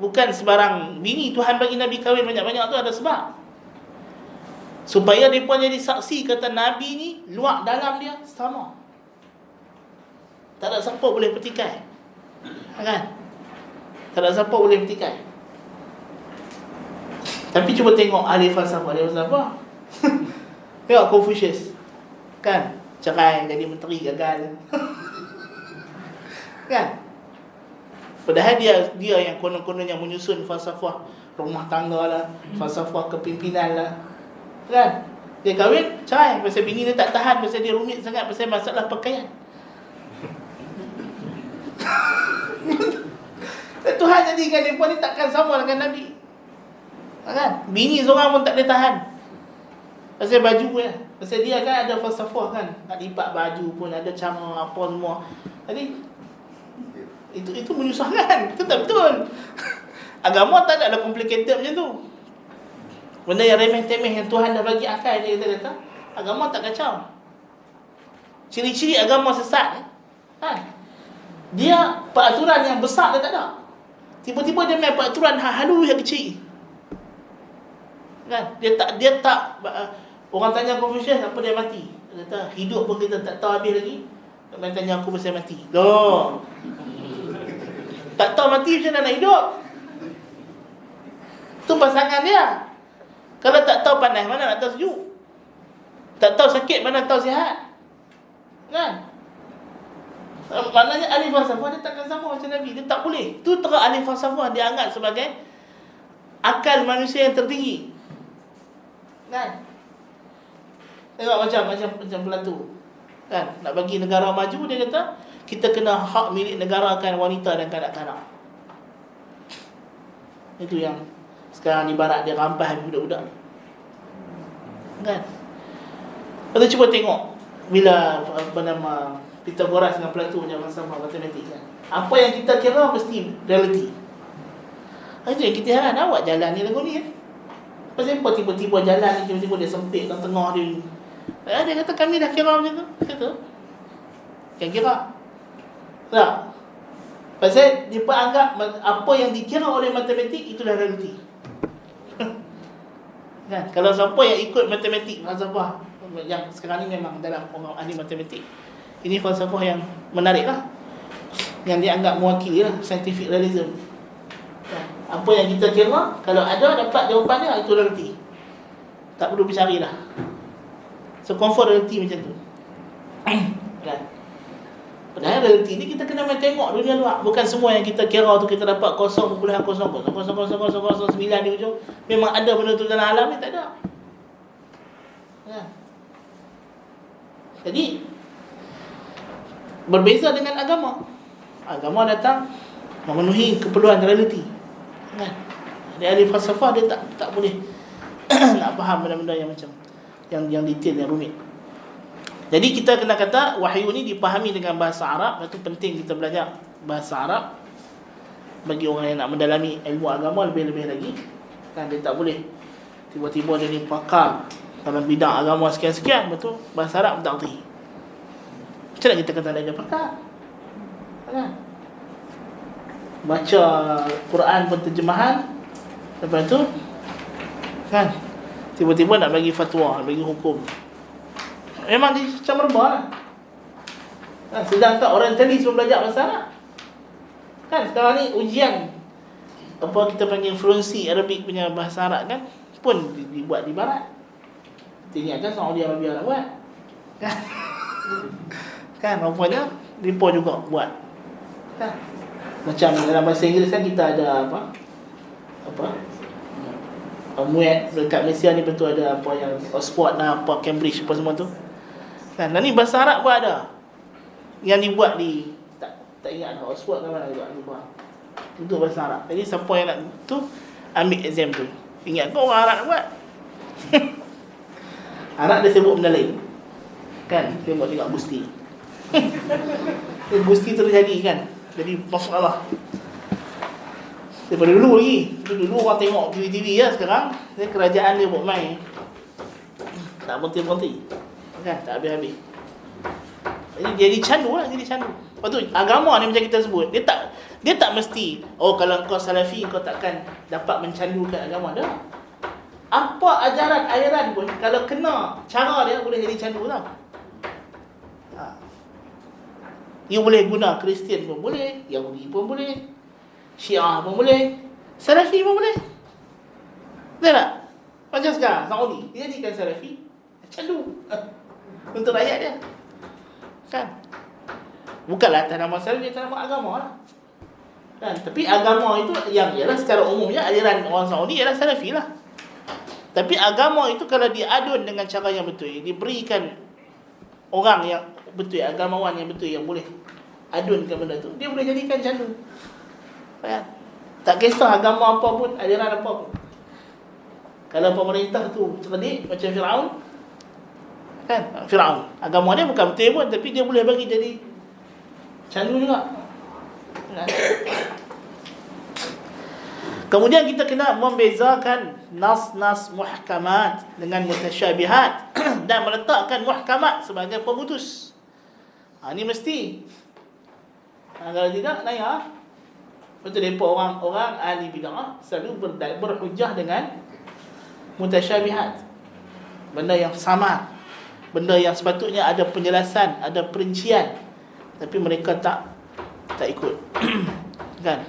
Bukan sebarang bini Tuhan bagi Nabi kahwin banyak-banyak tu ada sebab. Supaya mereka jadi saksi kata Nabi ni luar dalam dia sama. Tak ada siapa boleh petikai. Kan? Tak ada siapa boleh petikai. Tapi cuba tengok ahli falsafah. Ahli falsafah tengok Confucius. Kan? Cerai, jadi menteri, gagal. Kan? Padahal dia yang konon-kononnya menyusun falsafah rumah tangga lah, falsafah kepimpinan lah. Kan? Dia kahwin, cerai. Pasal bini dia tak tahan, pasal dia rumit sangat, pasal masalah pakaian. Tuhan jadikan mereka ni takkan sama dengan Nabi. Kan? Bini seorang pun tak boleh tahan pasal baju ya. Pasal dia kan ada falsafah kan, nak lipat baju pun ada cara apa semua. Jadi itu menyusahkan. Itu tak betul. Agama tak ada complicated macam tu. Benda yang remeh-temeh yang Tuhan dah bagi akal dia kata, agama tak kacau. Ciri-ciri agama sesat kan? Dia peraturan yang besar dia tak ada. Tiba-tiba dia main peraturan halu yang kecil. Kan? Dia tak orang tanya Confucius apa dia mati. Dia kata hidup pun kita tak tahu habis lagi. Dia tanya aku pasal mati. Loh. Tak tahu mati macam mana nak hidup. Tu pasangan dia. Kalau tak tahu panas, mana nak tahu sejuk? Tak tahu sakit, mana nak tahu sihat? Kan? Maknanya ahli falsafah dia takkan sama macam Nabi. Dia tak boleh. Tu terang ahli falsafah dia anggap sebagai akal manusia yang tertinggi. Kan? Tengok macam pelatu. Kan? Nak bagi negara maju, dia kata kita kena hak milik negara kan wanita dan kanak-kanak. Itu yang sekarang ibarat dia rampas budak-budak. Kan? Kita cuba tengok bila Pythagoras dengan Plato punya falsafah matematik kan. Apa yang kita kira mesti realiti. Itu yang kita heran, awak jalan ni lagu ni kan. Pasal apa tiba-tiba jalan ni, tiba-tiba dia sempit dalam tengah dia ni. Dia kata kami dah kira macam tu. Kata yang kira tak. Pasal dia anggap apa yang dikira oleh matematik itulah realiti. Kan? Kalau siapa yang ikut matematik, falsafah yang sekarang ni memang dalam orang ahli matematik, ini falsafah yang menarik lah, yang dianggap mewakili lah scientific realism. Kan? Apa yang kita kira, kalau ada dapat jawapan dia, itu realiti. Tak perlu bercari lah. So confirm realiti macam tu. Kan? Padahal realiti ni kita kena main tengok dunia luar. Bukan semua yang kita kira tu kita dapat 0.00000009 di ujung. Memang ada benda tu dalam alam ni, tak ada. Ya. Jadi berbeza dengan agama. Agama datang memenuhi keperluan realiti. Kan? Ahli falsafah dia tak boleh nak faham benda-benda yang macam yang detail, yang rumit. Jadi kita kena kata wahyu ni dipahami dengan bahasa Arab. Itu penting kita belajar bahasa Arab bagi orang yang nak mendalami ilmu agama lebih-lebih lagi. Kan dia tak boleh tiba-tiba dia ni pakar dalam bidang agama sekian-sekian, betul bahasa Arab tak erti. Macam mana kita kata dia pakar? Kan? Baca Quran penterjemahan, lepas tu kan tiba-tiba nak bagi fatwa, bagi hukum. Memang dia macam merbah lah. Kan? Sedangkan orang tadi sebelum belajar bahasa Arab. Kan sekarang ni ujian apa kita panggil fluency Arabic punya bahasa Arab kan pun dibuat di barat. Kita ingatkan Saudi Arabia nak buat. Kan? Kan rupanya mereka juga buat. Kan? Macam dalam bahasa Inggeris kan kita ada apa MUET dekat Malaysia ni, betul ada apa yang Oxford lah, apa Cambridge apa semua tu. Kan, dan ni bahasa Arab pun ada yang dibuat di tak ingat dah Oxford kan mana juga lupa. Itu bahasa Arab. Jadi siapa yang nak tu ambil exam tu. Ingat kau orang Arab nak buat. Arab dia sibuk benda lain. Kan, sibuk tengok Gusti. Gusti terjadi kan. Jadi masalah. Daripada dulu lagi. Dulu orang tengok TV-TV ya, sekarang kerajaan dia buat main. Tak berhenti-berhenti. Kan, tak habis-habis. Jadi candu lah, jadi candu. Lepas tu agama ni macam kita sebut, dia tak mesti kalau kau salafi kau takkan dapat mencandukan agama dah. Apa ajaran aliran pun kalau kena cara dia boleh jadi candu tau. You boleh guna Kristian pun boleh, Yahudi pun boleh, Syiah pun boleh, Salafi pun boleh. Betul tak? Macam sekarang Saudi, dia jadikan Salafi candu untuk rakyat dia. Kan? Bukanlah atas nama Salafi, atas nama agama lah. Kan? Tapi agama itu yang ialah secara umumnya aliran orang Saudi ialah Salafi lah. Tapi agama itu kalau diadun dengan cara yang betul, diberikan orang yang betul, agamawan yang betul yang boleh adunkan benda tu, dia boleh jadikan candu. Kan? Tak kisah agama apa pun, aliran apa pun. Kalau pemerintah tu cerdik macam Firaun, kan? Firaun, agama dia bukan betul pun, tapi dia boleh bagi jadi candu juga. Kan? Kemudian kita kena membezakan nas-nas muhkamat dengan mutasyabihat dan meletakkan muhkamat sebagai pemutus. Ini mesti. Kalau tidak, naya. Betul mereka orang-orang ahli bid'ah selalu berhujah dengan mutasyabihat. Benda yang sama, benda yang sepatutnya ada penjelasan, ada perincian, tapi mereka tak ikut. Kan?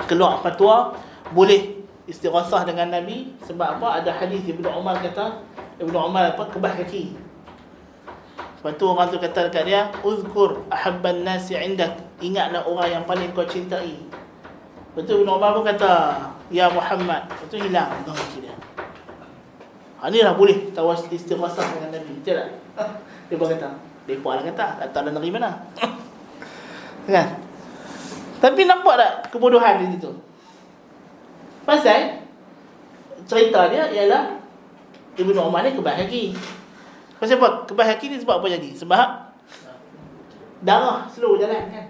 Keluar fatwa boleh istighasah dengan Nabi. Sebab apa? Ada hadis Ibnu Umar kata, Ibnu Umar kebah kaki. Lepas tu orang tu kata dekat dia, uzkur ahabban nasi indak, ingatlah orang yang paling kau cintai. Lepas tu Ibnu Umar pun kata, ya Muhammad. Lepas tu hilang kebah kaki dia. Ni lah boleh tawas istighasah dengan Nabi. Betul tak? Dia pun kata, mereka lah kata, tak ada dari mana. Kan? Tapi nampak tak kebodohan di situ? Pasal cerita dia ialah Ibnu Umar ni kebah kaki. Pasal apa? Kebah kaki ni sebab apa jadi? Sebab darah slow jalan kan.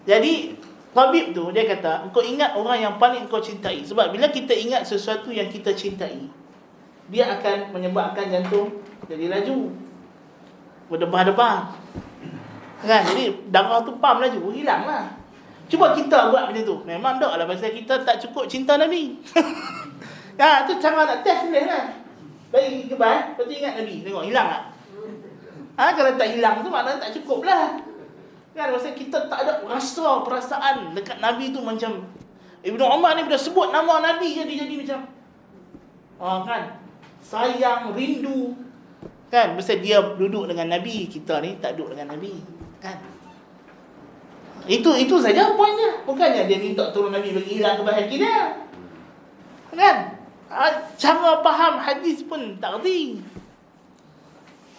Jadi tabib tu dia kata, engkau ingat orang yang paling engkau cintai. Sebab bila kita ingat sesuatu yang kita cintai, dia akan menyebabkan jantung jadi laju, berdebar-debar kan. Jadi darah tu pam laju, hilang lah. Cuba kita buat macam tu, memang tak lah, pasal kita tak cukup cinta Nabi. Tu cara nak test boleh lah. Bagi kebal, lepas tu ingat Nabi, tengok hilang tak? Kalau tak hilang tu maknanya tak cukup lah kan. Pasal kita tak ada rasa, perasaan dekat Nabi tu. Macam Ibnu Umar ni bila sebut nama Nabi je, dia jadi macam kan, sayang, rindu kan. Pasal dia duduk dengan Nabi, kita ni tak duduk dengan Nabi kan. Itu saja poinnya. Bukannya dia minta turun Nabi bagi hilang kebahagiaan dia kan. Cara faham hadis pun tak erti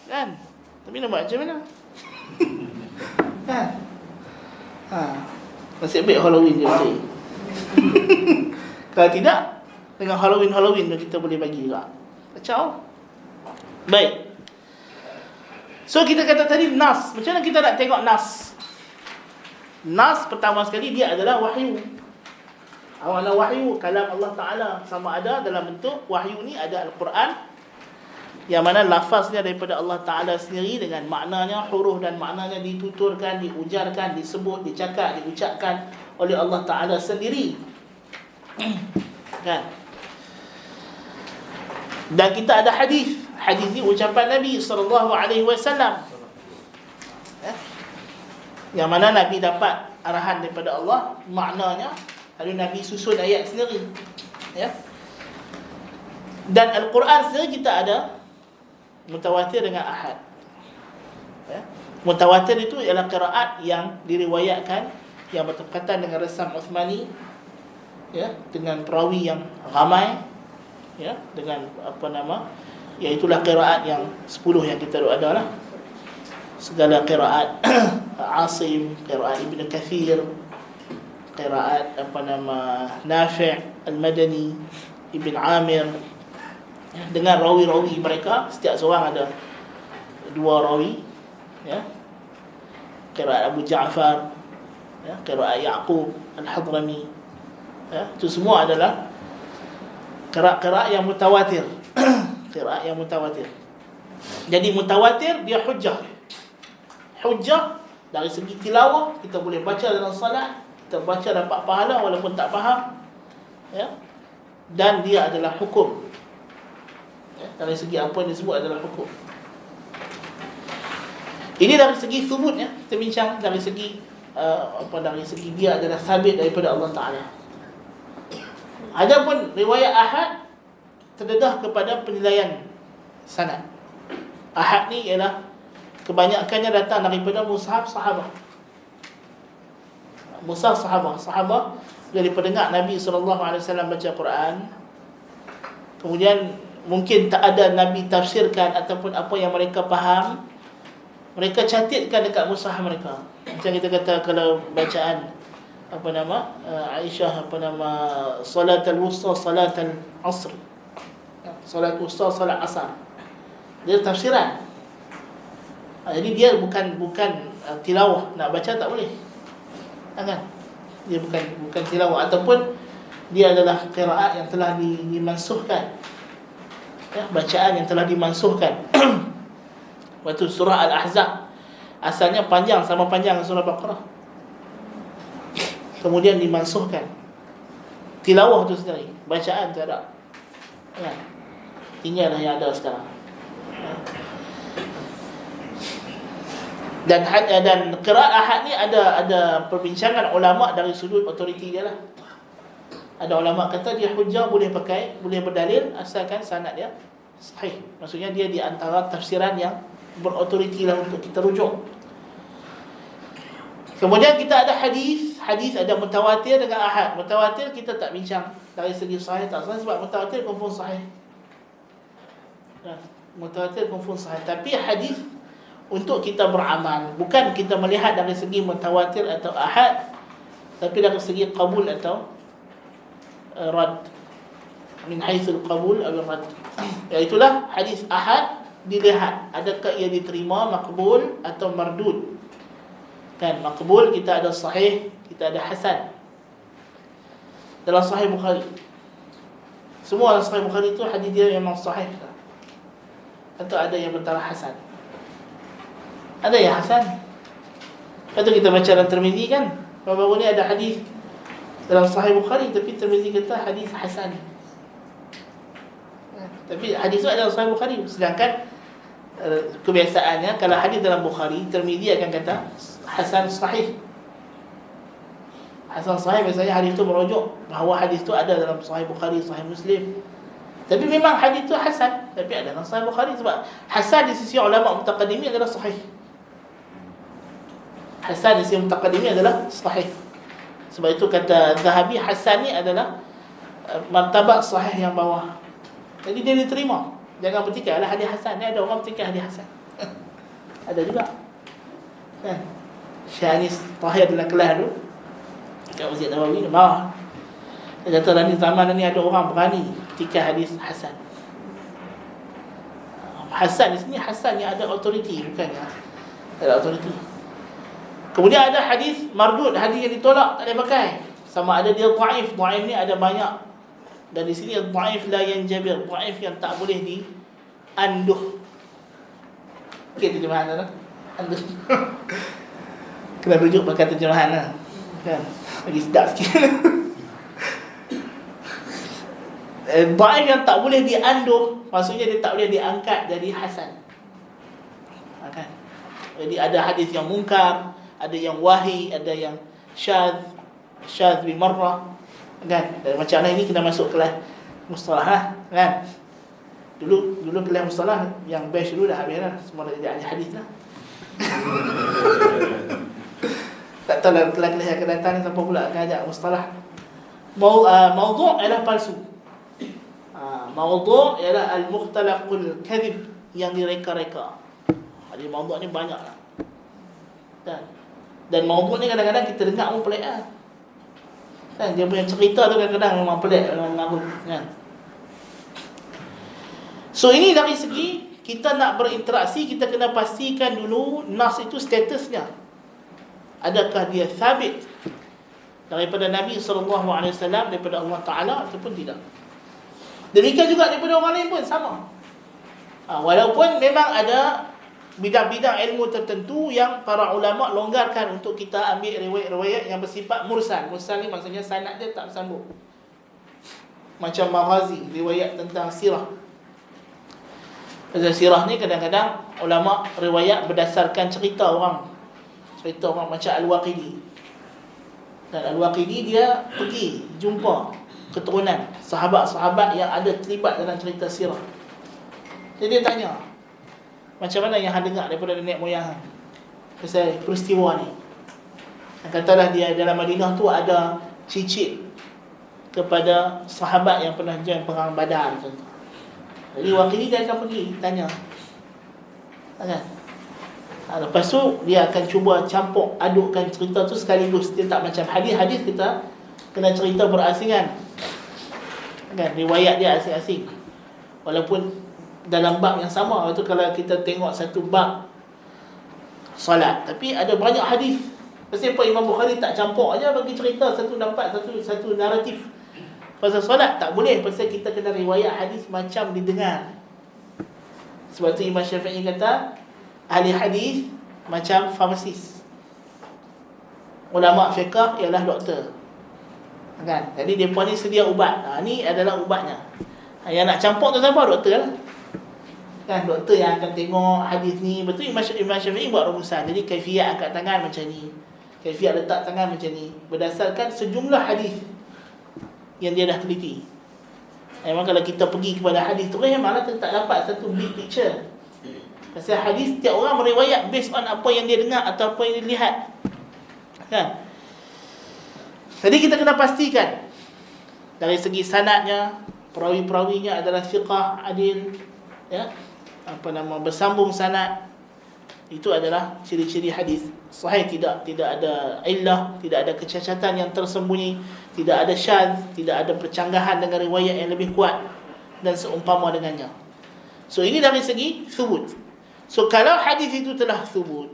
kan. Tapi nak buat macam mana? Kan? Nasib baik Halloween je boleh. Kalau tidak, dengan Halloween tu kita boleh bagi juga. Kacau. Baik. So kita kata tadi nas. Macam mana kita nak tengok nas? Nas pertama sekali dia adalah wahyu. Awalnya wahyu, kalam Allah Ta'ala. Sama ada dalam bentuk wahyu ni ada Al-Quran, yang mana lafaznya daripada Allah Ta'ala sendiri, dengan maknanya, huruf dan maknanya dituturkan, diujarkan, disebut, dicakap, diucapkan oleh Allah Ta'ala sendiri kan. Dan kita ada hadis. Hadis ni ucapan Nabi SAW, yang mana Nabi dapat arahan daripada Allah, maknanya, lalu Nabi susun ayat sendiri ya. Dan Al-Quran sendiri kita ada mutawatir dengan ahad ya. Mutawatir itu ialah qiraat yang diriwayatkan, yang bertepatan dengan resam Uthmani ya, dengan perawi yang ramai ya, dengan iaitulah qiraat yang 10 yang kita ada lah. Segala qiraat Asim, qiraat Ibn Kathir, qiraat Nafi' Al-Madani, Ibn Amir, dengan rawi-rawi mereka. Setiap seorang ada 2 rawi ya. Qiraat Abu Ja'far ya, qiraat Ya'qub Al-Hadrami ya. Itu semua adalah qiraat yang mutawatir. Qiraat yang mutawatir. Jadi mutawatir dia hujjah. Hujjah dari segi tilawah, kita boleh baca dalam salat, kita baca dapat pahala walaupun tak faham ya. Dan dia adalah hukum ya, dari segi apa yang disebut adalah hukum. Ini dari segi thubutnya, kita bincang dari segi dari segi dia adalah sabit daripada Allah Ta'ala. Adapun riwayat ahad terdedah kepada penilaian sanad. Ahad ni ialah kebanyakannya datang daripada mushaf sahabat. Mushaf sahabat dari pendengar Nabi SAW baca Quran, kemudian mungkin tak ada Nabi tafsirkan ataupun apa yang mereka faham, mereka catatkan dekat mushaf mereka. Macam kita kata kalau bacaan Aisyah salat al-wusta salat al-asr, salat wusta salat asar, dia tafsiran. Jadi dia bukan tilawah, nak baca tak boleh kan? Dia bukan tilawah, ataupun dia adalah qiraat yang telah dimansuhkan ya, bacaan yang telah dimansuhkan. Waktu surah Al-Ahzab asalnya panjang sama panjang surah Baqarah, kemudian dimansuhkan. Tilawah tu sendiri, bacaan tak ada ya. Tinggallah yang ada sekarang ya. Dan qiraat ahad ni ada perbincangan ulama dari sudut autoriti dia lah. Ada ulama kata dia hujjah, boleh pakai, boleh berdalil asalkan sanad dia sahih. Maksudnya dia di antara tafsiran yang berautoriti lah untuk kita rujuk. Kemudian kita ada hadis ada mutawatir dengan ahad. Mutawatir kita tak bincang dari segi sahih tak sahih, sebab mutawatir confirm sahih. Mutawatir confirm sahih. Tapi hadis untuk kita beramal, bukan kita melihat dari segi mutawatir atau ahad, tapi dari segi qabul atau rad, min haitsul qabul atau rad. Iaitulah hadis ahad dilihat adakah ia diterima, makbul atau mardud. Kan, makbul kita ada sahih, kita ada hasan. Dalam Sahih Bukhari, semua dalam Sahih Bukhari itu hadis dia memang sahih, atau ada yang bertaraf hasan. Ada yang hasan. Lepas tu kita baca dalam Tirmizi kan, baru-baru ni ada hadis dalam Sahih Bukhari tapi Tirmizi kata hadis hasan. Tapi hadis tu ada dalam Sahih Bukhari. Sedangkan kebiasaannya kalau hadis dalam Bukhari, Tirmizi akan kata hasan sahih. Hasan sahih biasanya hadis tu merujuk bahawa hadis tu ada dalam Sahih Bukhari, Sahih Muslim. Tapi memang hadis tu hasan, tapi ada dalam Sahih Bukhari. Sebab hasan di sisi ulama mutaqaddimin adalah sahih. Hasan di sisi mutaqaddimin adalah sahih. Sebab itu kata Zahabi, hasan ni adalah martabat sahih yang bawah. Jadi dia diterima. Jangan bertikai lah hadis hasan. Ni ada orang bertikai hadis hasan. Ada juga. Kan? Syanis Tahir dalam kelas tu, kat Masjid Nabawi ni marah. Dia kata dalam zaman ni ada orang berani bertikai hadis hasan. Hasan di sini hasan yang ada autoriti, bukannya ada autoriti. Kemudian ada hadis mardud, hadis yang ditolak tak boleh pakai. Sama ada dia dhaif. Dhaif ni ada banyak. Dan di sini dhaif la yanjabir, dhaif yang tak boleh dianduh. Okey, terjemahan dah. Anduh. Kena rujuk pakai terjemahan lah. Kan? Lagi sedap sikit. Dhaif yang tak boleh dianduh, maksudnya dia tak boleh diangkat jadi hasan. Kan? Jadi ada hadis yang mungkar, ada yang wahi, ada yang syadz bimarrah. Kan? Dan macam mana ini kena masuk kelas mustalah kan? Dulu kelas mustalah yang best dulu dah habis dah. Semua dah jadi ahli hadis lah. Tak tahu lah kelas-kelas yang akan datang ni siapa pula akan ajak mustalah. Mawdu' ialah palsu. Mawdu' ialah al-mukhtalaqul kadhib, yang direka-reka. Jadi mawdu' ni banyak lah. Dan mawdu' ni kadang-kadang kita dengar pun pelik lah. Kan, dia punya cerita tu kadang-kadang memang pelik, memang mengarut kan. So ini dari segi kita nak berinteraksi, kita kena pastikan dulu nas itu statusnya. Adakah dia sabit daripada Nabi SAW, daripada Allah Ta'ala, ataupun tidak. Demikian juga daripada orang lain pun sama. Walaupun memang ada bidang-bidang ilmu tertentu yang para ulama longgarkan untuk kita ambil riwayat-riwayat yang bersifat mursal. Mursal ni maksudnya sanad dia tak bersambung. Macam Maghazi, riwayat tentang sirah. Pasal sirah ni kadang-kadang ulama riwayat berdasarkan cerita orang. Cerita orang macam Al-Waqidi. Dan Al-Waqidi dia pergi jumpa keturunan sahabat-sahabat yang ada terlibat dalam cerita sirah. Jadi dia tanya, macam mana yang hang dengar daripada nenek moyang pasal peristiwa ni? Katalah dia dalam Madinah tu ada cicit kepada sahabat yang pernah join perang Badar contoh. Jadi Waqidi dia akan pergi tanya. Kan? Lepas tu dia akan cuba campur adukkan cerita tu sekaligus. Dia tak macam hadis-hadis kita kena cerita berasingan. Kan, riwayat dia asing-asing. Walaupun dalam bab yang sama. Lepas tu kalau kita tengok satu bab solat, tapi ada banyak hadis. Pasal apa Imam Bukhari tak campur aja bagi cerita satu dapat satu naratif. Pasal solat tak boleh, pasal kita kena riwayat hadis macam didengar. Sebab tu Imam Syafi'i kata ahli hadis macam farmasis. Ulama fiqh ialah doktor. Kan? Jadi depa ni sedia ubat. Ni adalah ubatnya. Yang nak campur tu siapa? Doktor lah. Kan, doktor yang akan tengok hadis ni. Betul Imam Syafi'i buat rumusan. Jadi kaifiat angkat tangan macam ni, kaifiat letak tangan macam ni, berdasarkan sejumlah hadis yang dia dah teliti. Memang kalau kita pergi kepada hadis tu memanglah kita tak dapat satu big picture. Pasal hadis tiap orang meriwayat based on apa yang dia dengar atau apa yang dia lihat. Kan? Jadi kita kena pastikan dari segi sanadnya, perawi-perawinya adalah thiqah, adil, ya, bersambung sanad. Itu adalah ciri-ciri hadis sahih. Tidak ada illah, tidak ada kecacatan yang tersembunyi, tidak ada syadz, tidak ada percanggahan dengan riwayat yang lebih kuat dan seumpama dengannya. So ini dari segi thubut. So kalau hadis itu telah thubut,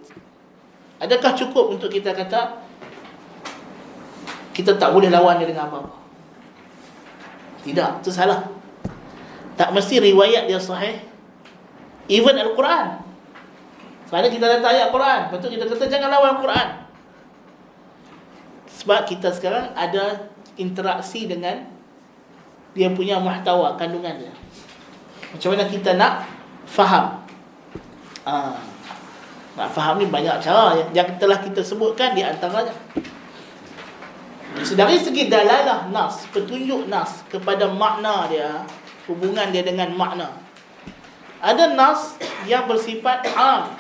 adakah cukup untuk kita kata kita tak boleh lawan dia dengan apa-apa? Tidak, itu salah. Tak mesti riwayat dia sahih. Even Al-Quran. Sebab kita datang ayat Quran, betul kita kata jangan lawan Al-Quran. Sebab kita sekarang ada interaksi dengan dia punya muhtawa, kandungan dia. Macam mana kita nak faham? Nak faham ni banyak cara yang telah kita sebutkan di antaranya. Dari segi dalalah nas, petunjuk nas kepada makna dia, hubungan dia dengan makna. Ada nas yang bersifat am.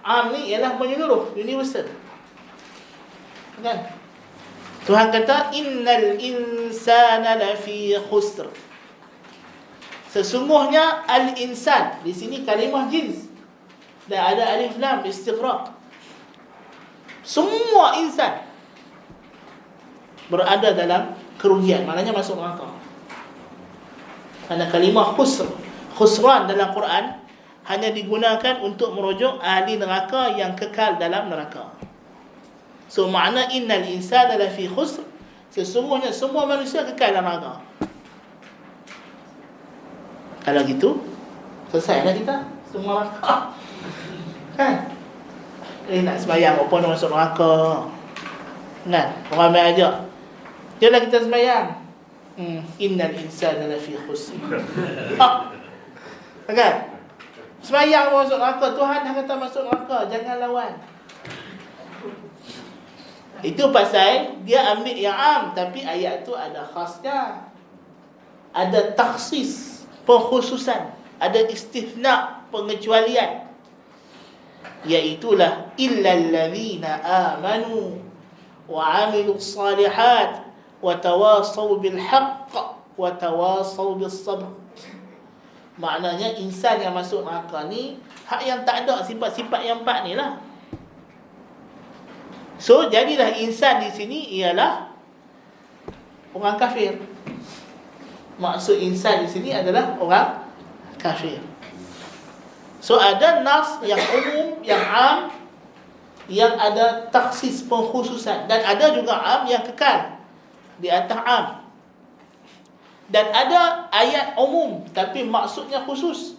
Am ni ialah menyeluruh, universal. Kan? Tuhan kata innal insana lafi khusr. Sesungguhnya al-insan, di sini kalimah jins dan ada alif lam istighraq. Semua insan berada dalam kerugian, maknanya masuk neraka. Kerana kalimah khusran dalam Quran hanya digunakan untuk merujuk ahli neraka yang kekal dalam neraka. So makna innal insana lafi khusr, sesungguhnya semua manusia kekal dalam neraka. Kalau gitu selesailah kita semua neraka. Kan? Nak sembahyang apa nak masuk neraka? Kan? Orang ramai ajak, jomlah kita sembahyang. Innal insana lafi khusr. Kan? Sembahyang masuk neraka, Tuhan dah kata masuk neraka, jangan lawan. Itu pasal dia ambil yang am, tapi ayat tu ada khasnya. Ada takhsis, pengkhususan, ada istifna, pengecualian. Iaitulah illal ladzina amanu wa 'amilus salihat wa tawasaw bil haqq wa tawasaw bis sabr. Maknanya insan yang masuk neraka ni hak yang tak ada sifat-sifat yang empat ni lah. So jadilah insan di sini ialah orang kafir. Maksud insan di sini adalah orang kafir. So ada nas yang umum, yang am, yang ada takhsis, pengkhususan, dan ada juga am yang kekal di atas am. Dan ada ayat umum tapi maksudnya khusus.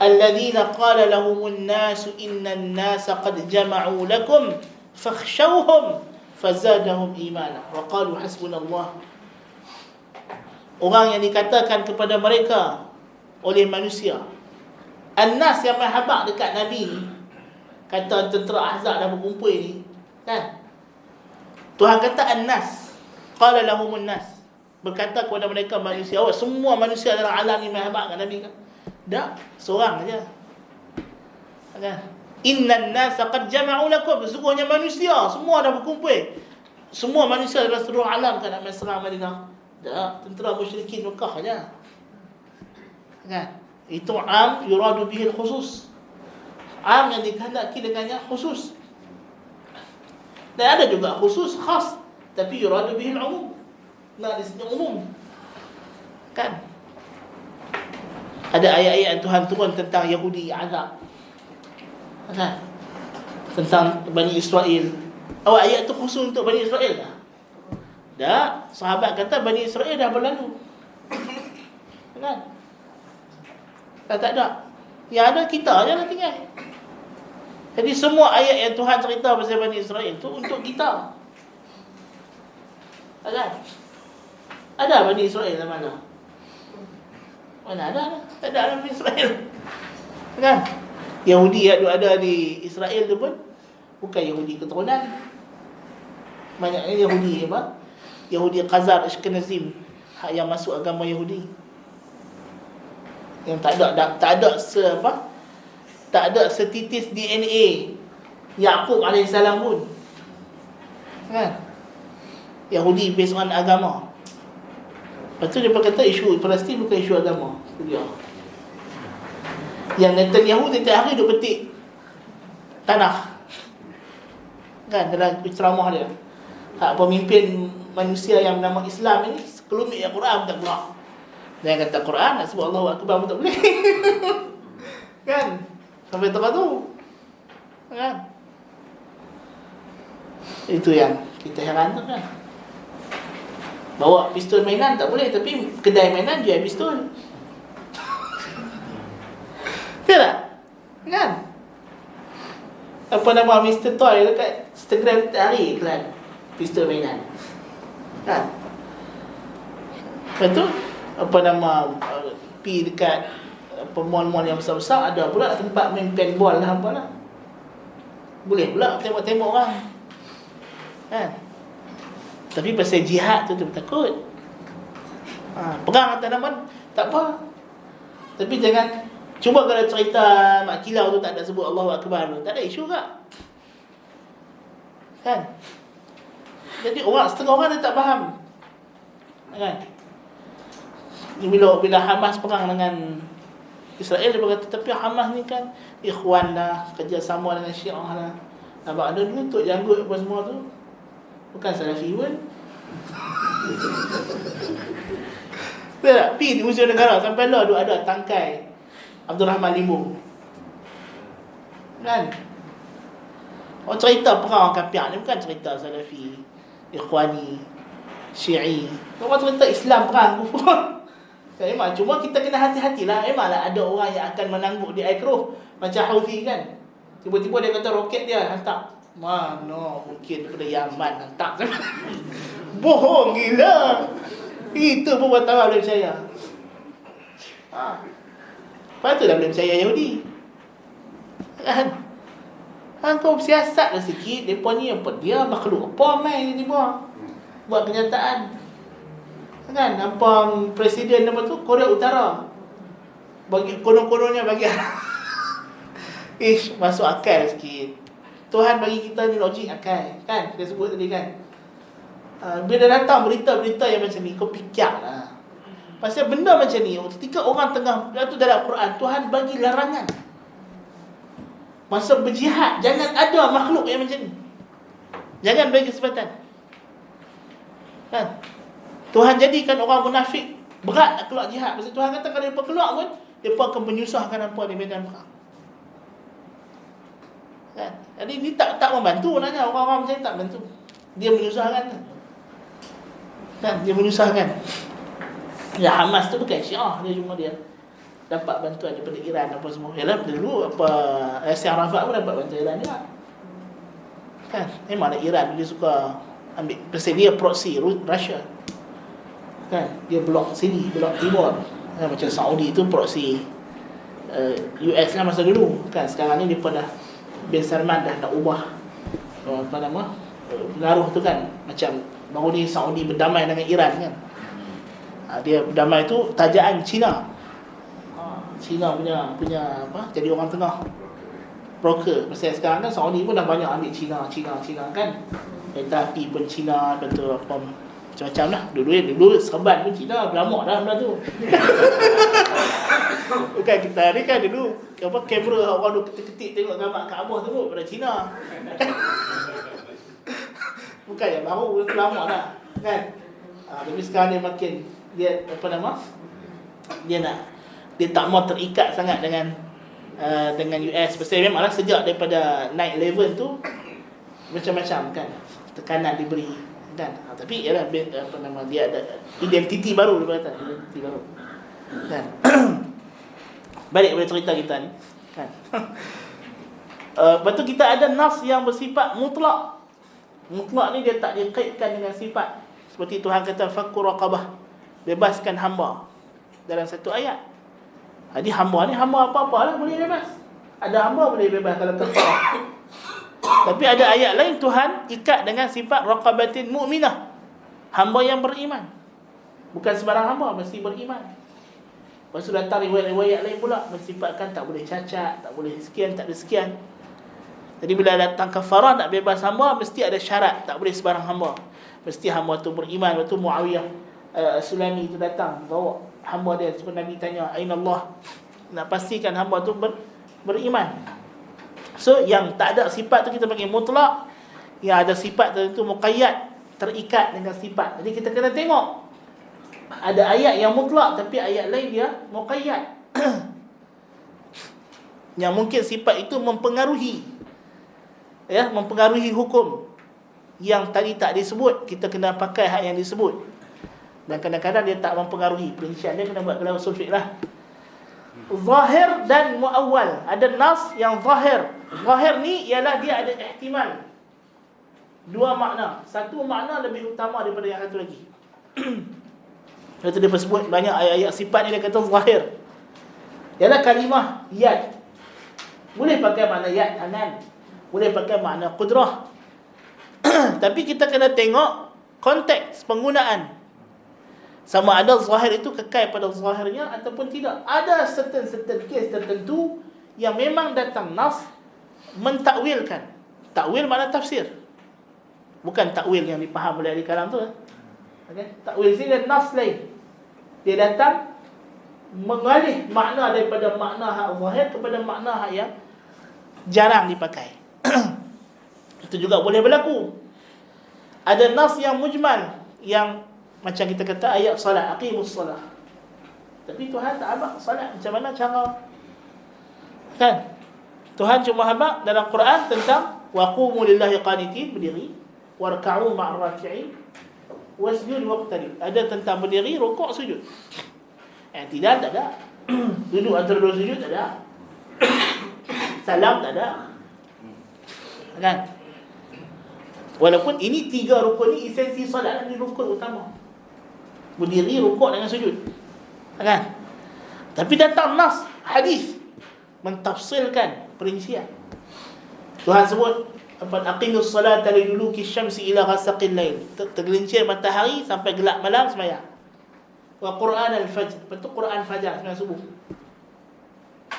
Alladzina qala lahumun nasu innan nasa qad jama'u lakum fakhshawhum fazadahum imana wa qalu hasbunallah. Orang yang dikatakan kepada mereka oleh manusia, An-Nas yang mahabak dekat Nabi ni, kata tentera Ahzab dah berkumpul ni, kan? Tuhan kata An-Nas, qala lahumun nas, berkata kepada mereka manusia. Oh, semua manusia dalam alam ni mahabak kat Nabi kan? Tak, seorang saja. Kan? Innan nasa qad jama'u lakum, sesungguhnya manusia semua dah berkumpul. Semua manusia dalam seluruh alam kan nak serang Madinah. Tak, tentera musyrikin Mekah saja. Kan? Itu am yuradu bihi khusus. Am yang dikehendaki dengannya khusus. Dan ada juga khusus khas, tapi yuradu bihi umum. Nak di sini umum. Kan? Ada ayat-ayat Tuhan turun tentang Yahudi azab. Kan? Tentang Bani Israel. Oh, ayat tu khusus untuk Bani Israel dah. Dah, sahabat kata Bani Israel dah berlalu. Kan? Tak ada. Yang ada kita je lah tinggal. Jadi semua ayat yang Tuhan cerita pasal Bani Israel tu untuk kita. Kan? Ada Bani Israel dalam mana? Mana ada? Tak ada Bani Israel. Kan? Yahudi yang ada di Israel tu pun bukan Yahudi keturunan. Banyaknya Yahudi apa? Yahudi Khazar Ashkenazim, hak yang masuk agama Yahudi. Yang tak ada setitis DNA Yaqub alaihissalam pun. Kan? Yahudi based on agama. Lepas tu dia berkata isu Palestin bukan isu agama. Itu dia. Yang Netanyahu setiap hari duk petik tanah. Kan, dalam ceramah dia. Hak pemimpin manusia yang bernama Islam ini sekelumit yang Quran tak gerak. Jangan kata Quran nak sebut Allahu Akbar pun tak boleh. Kan? Sampai tempat tu. Kan? Itu yang kita heran tu kan. Bawa pistol mainan tak boleh, tapi kedai mainan jual pistol. Betul tak? Kan? Apa nama Mr. Toy dekat Instagram hari iklan pistol mainan. Kan? Lepas tu apa nama pergi dekat mall-mall yang besar-besar, ada pula tempat main paintball lah apalah. Boleh pula tembak-tembak orang. Kan? Tapi pasal jihad tu takut. Perang atas nama tak apa. Tapi jangan cuba kalau cerita Mak Kilau tu tak ada sebut Allahu Akbar tu, tak ada isu tak? Kan? Jadi setengah orang dia tak faham. Kan? Bila Hamas perang dengan Israel, dia berkata tapi Hamas ni kan ikhwan dah, kerjasama dengan Syiah dah. Nampak ada lutut janggut apa semua tu, bukan Salafi pun. Betul tak? Pergi di Museum Negara sampai lah ada tangkai Abdul Rahman Limbung. Kan? Orang cerita perang Kapiak ni bukan cerita Salafi, Ikhwani, Syi'i. Orang cerita Islam perang kufur. Memang cuma kita kena hati-hatilah. Memanglah ada orang yang akan menangguk di air keruh macam Houthi kan. Tiba-tiba dia kata roket dia hantar. Mana mungkin daripada Yaman hantar. Bohong gila. Itu pun wartawan boleh percaya. Lepas tu dah boleh percaya Yahudi. Kan? Kau bersiasat dah sikit. Mereka ni apa dia makhluk apa main tiba-tiba buat kenyataan. Kan? Nampak presiden apa tu Korea Utara bagi konon-kononnya bagi masuk akal sikit. Tuhan bagi kita ni logik akal. Kan? Kita sebut tadi kan. Bila datang berita-berita yang macam ni, kau fikirlah. Pasal benda macam ni, ketika orang tengah, itu dalam Quran, Tuhan bagi larangan. Masa berjihad, jangan ada makhluk yang macam ni. Jangan bagi kesempatan. Kan? Tuhan jadikan orang munafik berat nak keluar jihad. Pasal Tuhan kata kalau mereka keluar pun, mereka akan menyusahkan apa di medan perang. Kan? Jadi ni tak membantu nanya. Orang-orang macam ni tak bantu. Dia menyusahkan. Kan? Dia menyusahkan. Ya, Hamas tu bukan Syiah, dia cuma dia dapat bantuan daripada Iran apa semua. Yalah dulu apa Yasir Arafat pun dapat bantuan Iran juga. Kan? Memanglah Iran dia suka ambil pasal dia proxy Russia. Kan? Dia blok sini, blok timur. Macam Saudi tu proxy US kan masa dulu. Kan sekarang ni depa dah Bin Salman dah nak ubah apa nama pengaruh tu kan. Macam baru ni Saudi berdamai dengan Iran kan. Dia berdamai tu tajaan Cina. Cina punya apa? Jadi orang tengah broker. Pasal sekarang kan Saudi pun dah banyak ambil Cina kan. Kereta api pun Cina, betul apa macam-macam lah. Dulu serban pun Cina, berlamak dah benda tu. Bukan kita ni kan dulu apa kamera orang duk ketik-ketik tengok gambar Kaabah tu pun pada Cina. Bukan yang baru, lama dah kan. Tapi sekarang dia makin dia apa nama? Dia tak mau terikat sangat dengan US. Pasal memanglah sejak daripada 9/11 tu macam-macam kan tekanan diberi kan. Tapi ialah apa nama dia ada identiti baru dia kata, identiti baru. Kan. Balik pada cerita kita ni kan. Lepas tu kita ada nas yang bersifat mutlak. Mutlak ni dia tak dikaitkan dengan sifat. Seperti Tuhan kata fakku raqabah, bebaskan hamba dalam satu ayat. Jadi hamba ni hamba apa-apalah boleh bebas. Ada hamba boleh bebas kalau kafar. Tapi ada ayat lain Tuhan ikat dengan sifat raqabatin mu'minah, hamba yang beriman. Bukan sembarang hamba, mesti beriman. Lepas tu datang riwayat-riwayat lain pula mensifatkan tak boleh cacat, tak boleh sekian, tak ada sekian. Jadi bila datang kafarah nak bebas hamba, mesti ada syarat, tak boleh sembarang hamba. Mesti hamba tu beriman. Lepas tu Muawiyah Sulami tu datang bawa hamba dia, sebab Nabi tanya aina Allah, nak pastikan hamba tu beriman. So yang tak ada sifat tu kita panggil mutlak, yang ada sifat tertentu muqayyad, terikat dengan sifat. Jadi kita kena tengok Ada ayat yang mutlak, tapi ayat lain dia muqayyad. Yang mungkin sifat itu mempengaruhi, ya, mempengaruhi hukum yang tadi tak disebut, kita kena pakai hak yang disebut. Dan kadang-kadang dia tak mempengaruhi. Perincian dia kena buat gelar usul fiqh lah. Zahir dan muawwal. Ada nas yang zahir. Zahir ni ialah dia ada ihtimal dua makna. Satu makna lebih utama daripada yang satu lagi. Lepas tu dia sebut banyak ayat-ayat sifat ni, dia kata zahir. Ialah kalimah yad. Boleh pakai makna yad tangan, boleh pakai makna qudrah. Tapi kita kena tengok konteks penggunaan. Sama ada zahir itu kekal pada zahirnya ataupun tidak. Ada certain case tertentu yang memang datang nas mentakwilkan. Takwil makna tafsir, bukan takwil yang dipaham oleh ahli kalam tu. Okay? Takwil sini dan nas lain. Dia datang mengalih makna daripada makna hak zahir kepada makna hak yang jarang dipakai. Itu juga boleh berlaku. Ada nas yang mujmal, yang macam kita kata ayat salat, aqimus salat. Tapi Tuhan tak habaq salat macam mana cara. Kan? Tuhan cuma habaq dalam Quran tentang waqumu lillahi qanitin, berdiri, warka'u ma'ar raki'in, wasjud waqtarib. Ada tentang berdiri, rukuk, sujud. I'tidal tak ada. Duduk antara dua sujud tak ada. Salam tak ada. Kan? Walaupun ini tiga rukun ni esensi solat, ni rukun utama. Berdiri, rukuk dengan sujud. Kan? Tapi datang nas, hadis mentafsirkan perincian. Tuhan sebut aqimus salata liduluki syamsi ila ghasaqil lail. Tergelincir matahari sampai gelap malam sembahyang. Wa Quran al-fajr. Betul Quran fajar sembahyang subuh.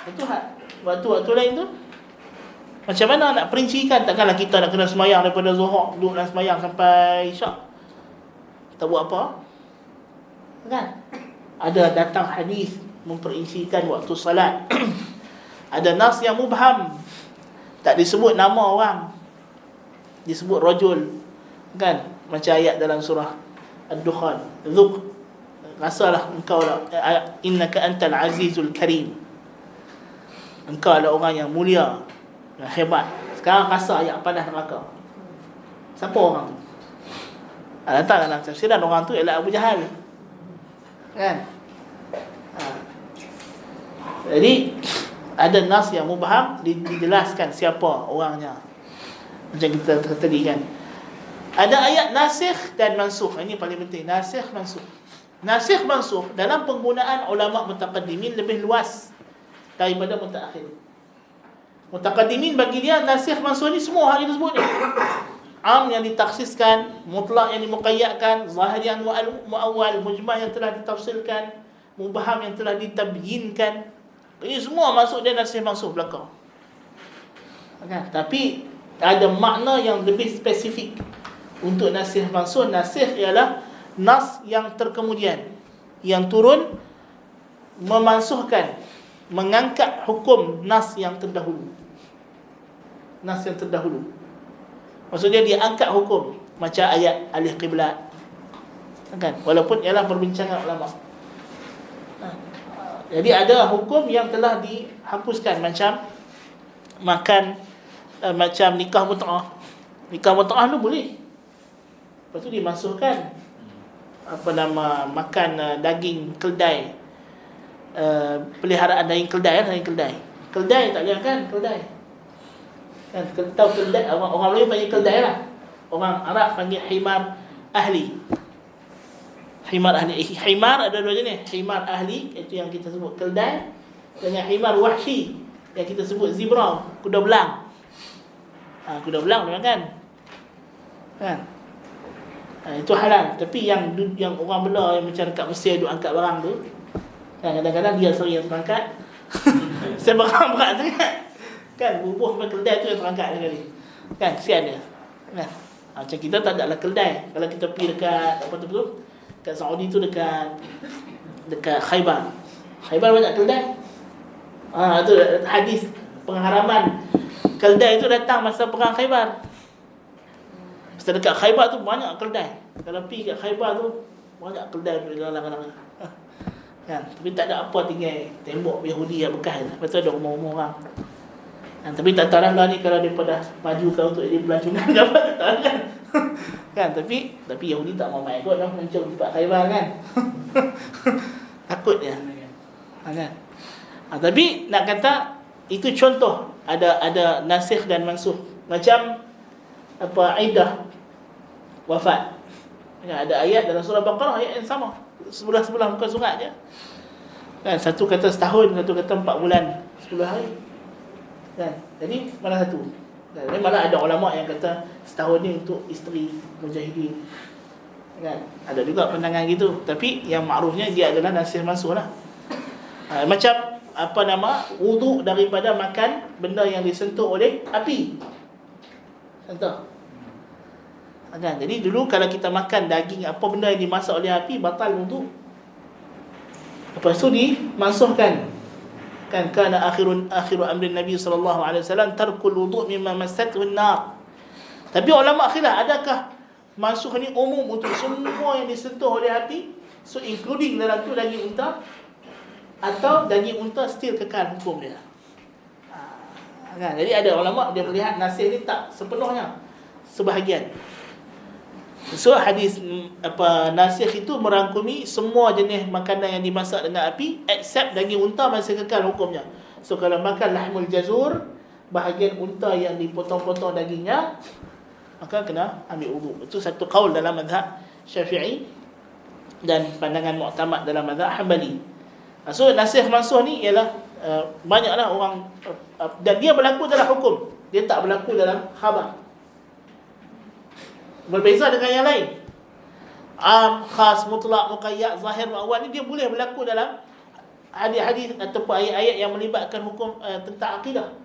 Betul tak? Waktu lain tu macam mana nak perincikan? Takkanlah kita nak kena sembahyang daripada zuhur, duduk dan sembahyang sampai isyak. Kita buat apa? Kan? Ada datang hadis memperincikan waktu salat. Ada nas yang mubham, tak disebut nama orang, disebut rajul. Kan? Macam ayat dalam surah Ad-Dukhan, Dzuk, rasalah engkau lah, innaka antal azizul karim, engkau adalah orang yang mulia, yang hebat. Sekarang rasa ayat panas neraka. Siapa orang tu? Datang dalam tafsiran, orang tu ialah Abu Jahal. Kan? Jadi ada nas yang mubham, dijelaskan siapa orangnya. Macam kita tadi kan, ada ayat nasikh dan mansukh. Ini paling penting, nasikh mansukh. Nasikh mansukh dalam penggunaan ulama mutaqaddimin lebih luas daripada mutaakhirin. Mutaqaddimin bagi dia nasikh mansukh ni semua hal kita sebut ni. Am yang ditaksiskan, mutlak yang dimuqayyadkan, zahir yang muawwal, mujmal yang telah ditafsirkan, mubham yang telah ditabyinkan. Ini semua masuk dia nasikh mansukh belakang. Kan? Tapi ada makna yang lebih spesifik untuk nasikh mansukh. Nasikh ialah nas yang terkemudian, yang turun memansuhkan, mengangkat hukum nas yang terdahulu. Nas yang terdahulu, maksudnya dia angkat hukum. Macam ayat alih qiblat, kan? Walaupun ialah perbincangan ulama. Jadi ada hukum yang telah dihapuskan, macam makan, macam nikah mut'ah. Nikah mut'ah tu boleh, lepas tu dimasukkan makan daging keldai, peliharaan daging keldai, keldai tak boleh kan? Keldai kan, tahu keldai, orang Melayu panggil keldai lah, orang Arab panggil himar ahli. Himar ahli, himar ada dua jenis, himar ahli itu yang kita sebut keldai, dengan himar wahshi yang kita sebut zebra, kuda belang. Kuda belang dia makan kan. Itu halal. Tapi yang orang bela yang macam dekat Mesir duk angkat barang tu, kan, kadang-kadang dia sendiri yang terangkat. Saya barang berat sangat kan, bubuh sampai keldai tu yang terangkat sekali. Kan, kesian dia. Kan? Macam kita tak adalah keldai. Kalau kita pergi dekat apa tu, dekat Saudi tu, dekat Khaybar. Khaybar banyak keldai. Itu hadis pengharaman keldai itu datang masa perang Khaybar. Setelah dekat Khaybar tu banyak keldai. Kalau pergi kat Khaybar tu, banyak kedai di dalam-dalam. Kan, tapi tak ada apa, tinggal tembok Yahudi yang bekas. Lepas tu ada rumah-rumah orang. Kan, tapi tak tahu lah ni kalau mereka dah maju kau untuk jadi pelancongan ke apa, tak tahu kan. Kan, tapi Yahudi tak mau main kot dah mencung tempat Khaybar kan. Takut dia. Kan. Tapi nak kata itu contoh ada nasikh dan mansukh. Macam apa, iddah wafat. Ya, ada ayat dalam surah Baqarah ayat yang sama. Sebelah muka surat je. Kan, satu kata setahun, satu kata 4 bulan 10 hari. Kan? Jadi mana satu? Kan? Malah ada ulama yang kata setahun ni untuk isteri mujahidin. Kan? Ada juga pandangan gitu. Tapi yang makrufnya dia adalah nasikh mansukh lah. Macam apa nama, wuduk daripada makan benda yang disentuh oleh api. Contoh. Kan? Jadi dulu kalau kita makan daging apa benda yang dimasak oleh api, batal wuduk. Lepas tu dimansuhkan. Kan, kana akhiru amrin Nabi sallallahu alaihi wasallam tarkul wudu' mimma massathu an-nar. Tapi ulama khilaf, adakah mansuh ni umum untuk semua yang disentuh oleh api, so including dalam tu daging unta, atau daging unta still kekal hukum dia. Kan, jadi ada ulama dia melihat nasikh ni tak sepenuhnya, sebahagian. So hadis nasikh itu merangkumi semua jenis makanan yang dimasak dengan api except daging unta masih kekal hukumnya. So kalau makan lahmul jazur, bahagian unta yang dipotong-potong dagingnya, maka kena ambil wuduk. Itu satu qaul dalam mazhab Syafi'i dan pandangan muktamad dalam mazhab Hanbali. So nasikh mansukh ni ialah banyaklah orang dan dia berlaku dalam hukum, dia tak berlaku dalam khabar. Berbeza dengan yang lain. Am, khas, mutlak, muqayyad, zahir, muawwal ni dia boleh berlaku dalam hadis-hadis ataupun ayat-ayat yang melibatkan hukum tentang akidah.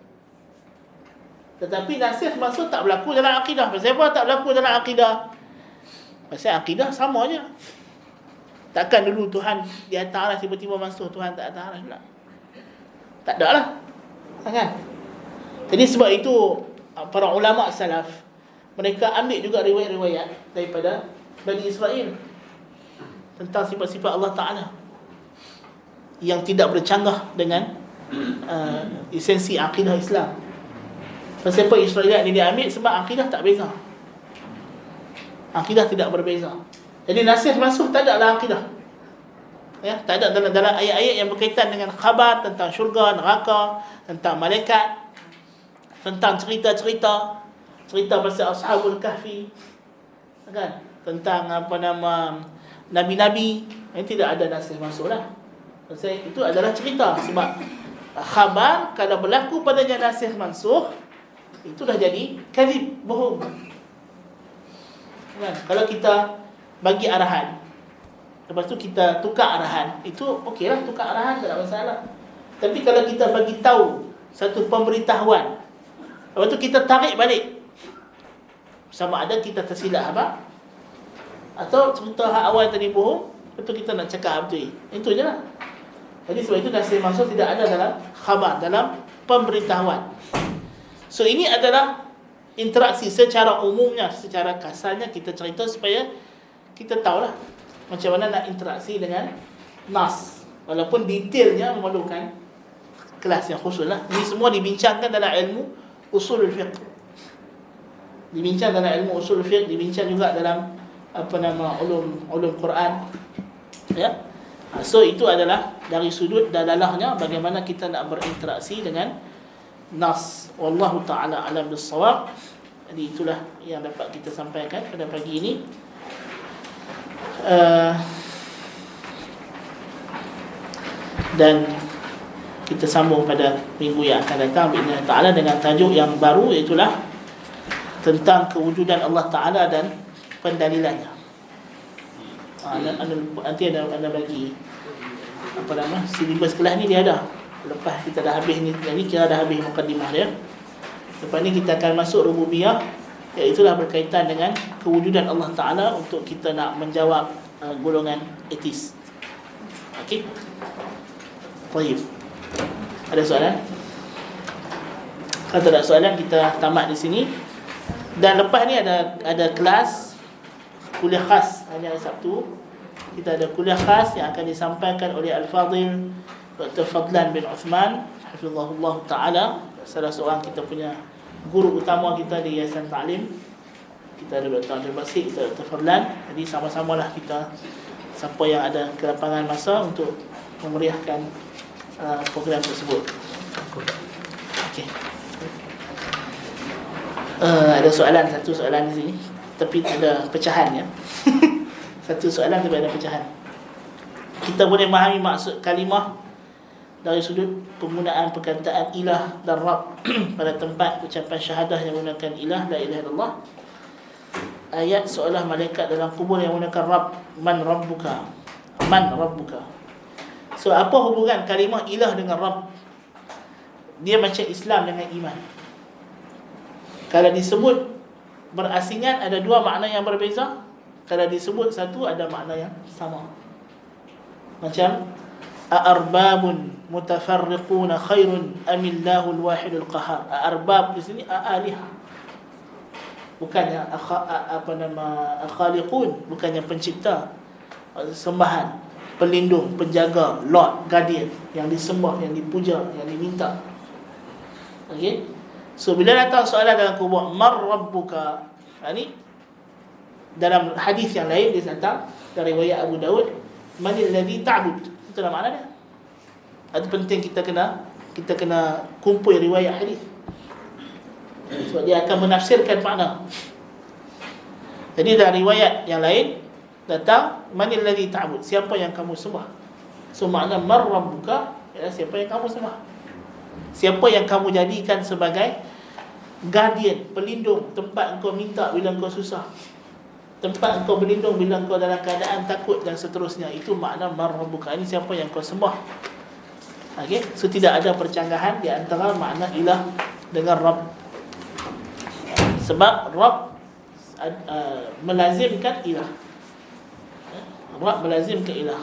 Tetapi nasikh mansukh tak berlaku dalam akidah. Pasal apa tak berlaku dalam akidah? Pasal akidah sama je. Takkan dulu Tuhan di atas aras tiba-tiba mansukh Tuhan tak atas aras pula. Tak ada lah. Kan? Jadi sebab itu para ulama salaf mereka ambil juga riwayat-riwayat daripada Bani Israel tentang sifat-sifat Allah Ta'ala yang tidak bercanggah dengan esensi akidah Islam. Pasal apa Israeliat ni dia ambil? Sebab akidah tak beza. Akidah tidak berbeza. Jadi nasikh mansukh tak ada dalam akidah. Ya, tak ada dalam ayat-ayat yang berkaitan dengan khabar tentang syurga, neraka, tentang malaikat, tentang cerita-cerita pasal Ashabul Kahfi, kan, tentang apa nama nabi-nabi. Ini tidak ada nasikh mansukh lah. Pasal itu adalah cerita. Sebab khabar kalau berlaku padanya nasikh mansukh, itu dah jadi kadhib, bohong. Kan? Kalau kita bagi arahan, lepas tu kita tukar arahan, itu okeylah, tukar arahan tak ada masalah. Tapi kalau kita bagi tahu satu pemberitahuan, lepas tu kita tarik balik, sama ada kita tersilap apa, atau cerita hak awal tadi bohong, lepas tu kita nak cakap betul. Itu je lah. Jadi sebab itu nasikh mansukh tidak ada dalam khabar, dalam pemberitahuan. So ini adalah interaksi secara umumnya, secara kasarnya kita cerita supaya kita tahulah macam mana nak interaksi dengan nas. Walaupun detailnya memerlukan kelas yang khusus lah. Ini semua dibincangkan dalam ilmu usulul fiqh. Dibincang dalam ilmu usul fiqh, dibincang juga dalam apa nama ulum Quran. Ya. So itu adalah dari sudut dalalahnya bagaimana kita nak berinteraksi dengan nas. Wallahu taala alam bis-shawab. Jadi itulah yang dapat kita sampaikan pada pagi ini. Dan kita sambung pada minggu yang akan datang bi'idznillah taala dengan tajuk yang baru, iaitu tentang kewujudan Allah Ta'ala dan pendalilannya. Nanti ada bagi apa nama silibus kelas ni dia ada. Lepas kita dah habis ni kira dah habis mukadimah dia. Lepas ni kita akan masuk rububiyah, iaitulah berkaitan dengan kewujudan Allah Ta'ala untuk kita nak menjawab golongan etis. Okey. Baik. Ada soalan? Kalau tak ada soalan kita tamat di sini. Dan lepas ni ada kelas kuliah khas hari Sabtu kita ada kuliah khas yang akan disampaikan oleh Al-Fadhil Dr. Fadlan bin Uthman hafizahullah ta'ala, salah seorang kita punya guru utama kita di Yayasan Ta'lim. Kita ada Dr. Abdul Basit, kita ada Dr. Fadlan. Jadi sama-samalah kita, siapa yang ada kelapangan masa untuk memeriahkan program tersebut. Okey. Ada soalan, satu soalan di sini, tapi ada pecahan ya. Satu soalan tapi ada pecahan. Kita boleh memahami maksud kalimah dari sudut penggunaan perkataan ilah dan Rabb pada tempat ucapan syahadah yang menggunakan ilah, la ilaha illallah. Ayat seolah malaikat dalam kubur yang menggunakan Rabb, man rabbuka, man rabbuka. So apa hubungan kalimah ilah dengan Rabb? Dia macam Islam dengan iman. Kalau disebut berasingan ada dua makna yang berbeza, kalau disebut satu ada makna yang sama. Macam a'arbabun mutafarriquna khairun amillahul wahidul qahar. A'arbab di sini a'alihah, bukannya khaliqun, bukannya pencipta, sembahan, pelindung, penjaga, Lord, guardian, yang disembah, yang dipuja, yang diminta. Okey. So bila datang soalan dalam kubur, mar rabbuka, ini dalam hadis yang lain dia datang dari riwayat Abu Daud, manil ladzi ta'bud. Itulah makna dia. Itu penting kita kena kumpul riwayat hadis. Sebab dia akan menafsirkan makna. Jadi dari riwayat yang lain datang manil ladzi ta'bud, siapa yang kamu sembah. So makna mar rabbuka ialah siapa yang kamu sembah. Siapa yang kamu jadikan sebagai guardian, pelindung, tempat engkau minta bila engkau susah, tempat engkau berlindung bila engkau dalam keadaan takut dan seterusnya. Itu makna mar rabbuka. Ini siapa yang kau sembah. Okey, so tidak ada percanggahan di antara makna ilah dengan Rabb. Sebab Rabb melazimkan ilah. Rabb melazimkan ilah.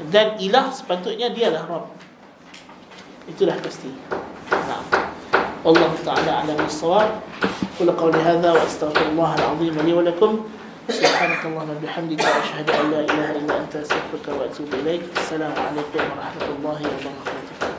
Dan ilah sepatutnya dialah Rabb. Itulah pasti. Nah, Allah Ta'ala a'lam bis-shawab. Qul qawli hadza wa astaghfirullah al-'azim li wa lakum. Subhanakallahumma wa bihamdika asyhadu an la ilaha illa anta astaghfiruka wa atubu ilaik. Assalamu alaikum warahmatullahi wabarakatuh.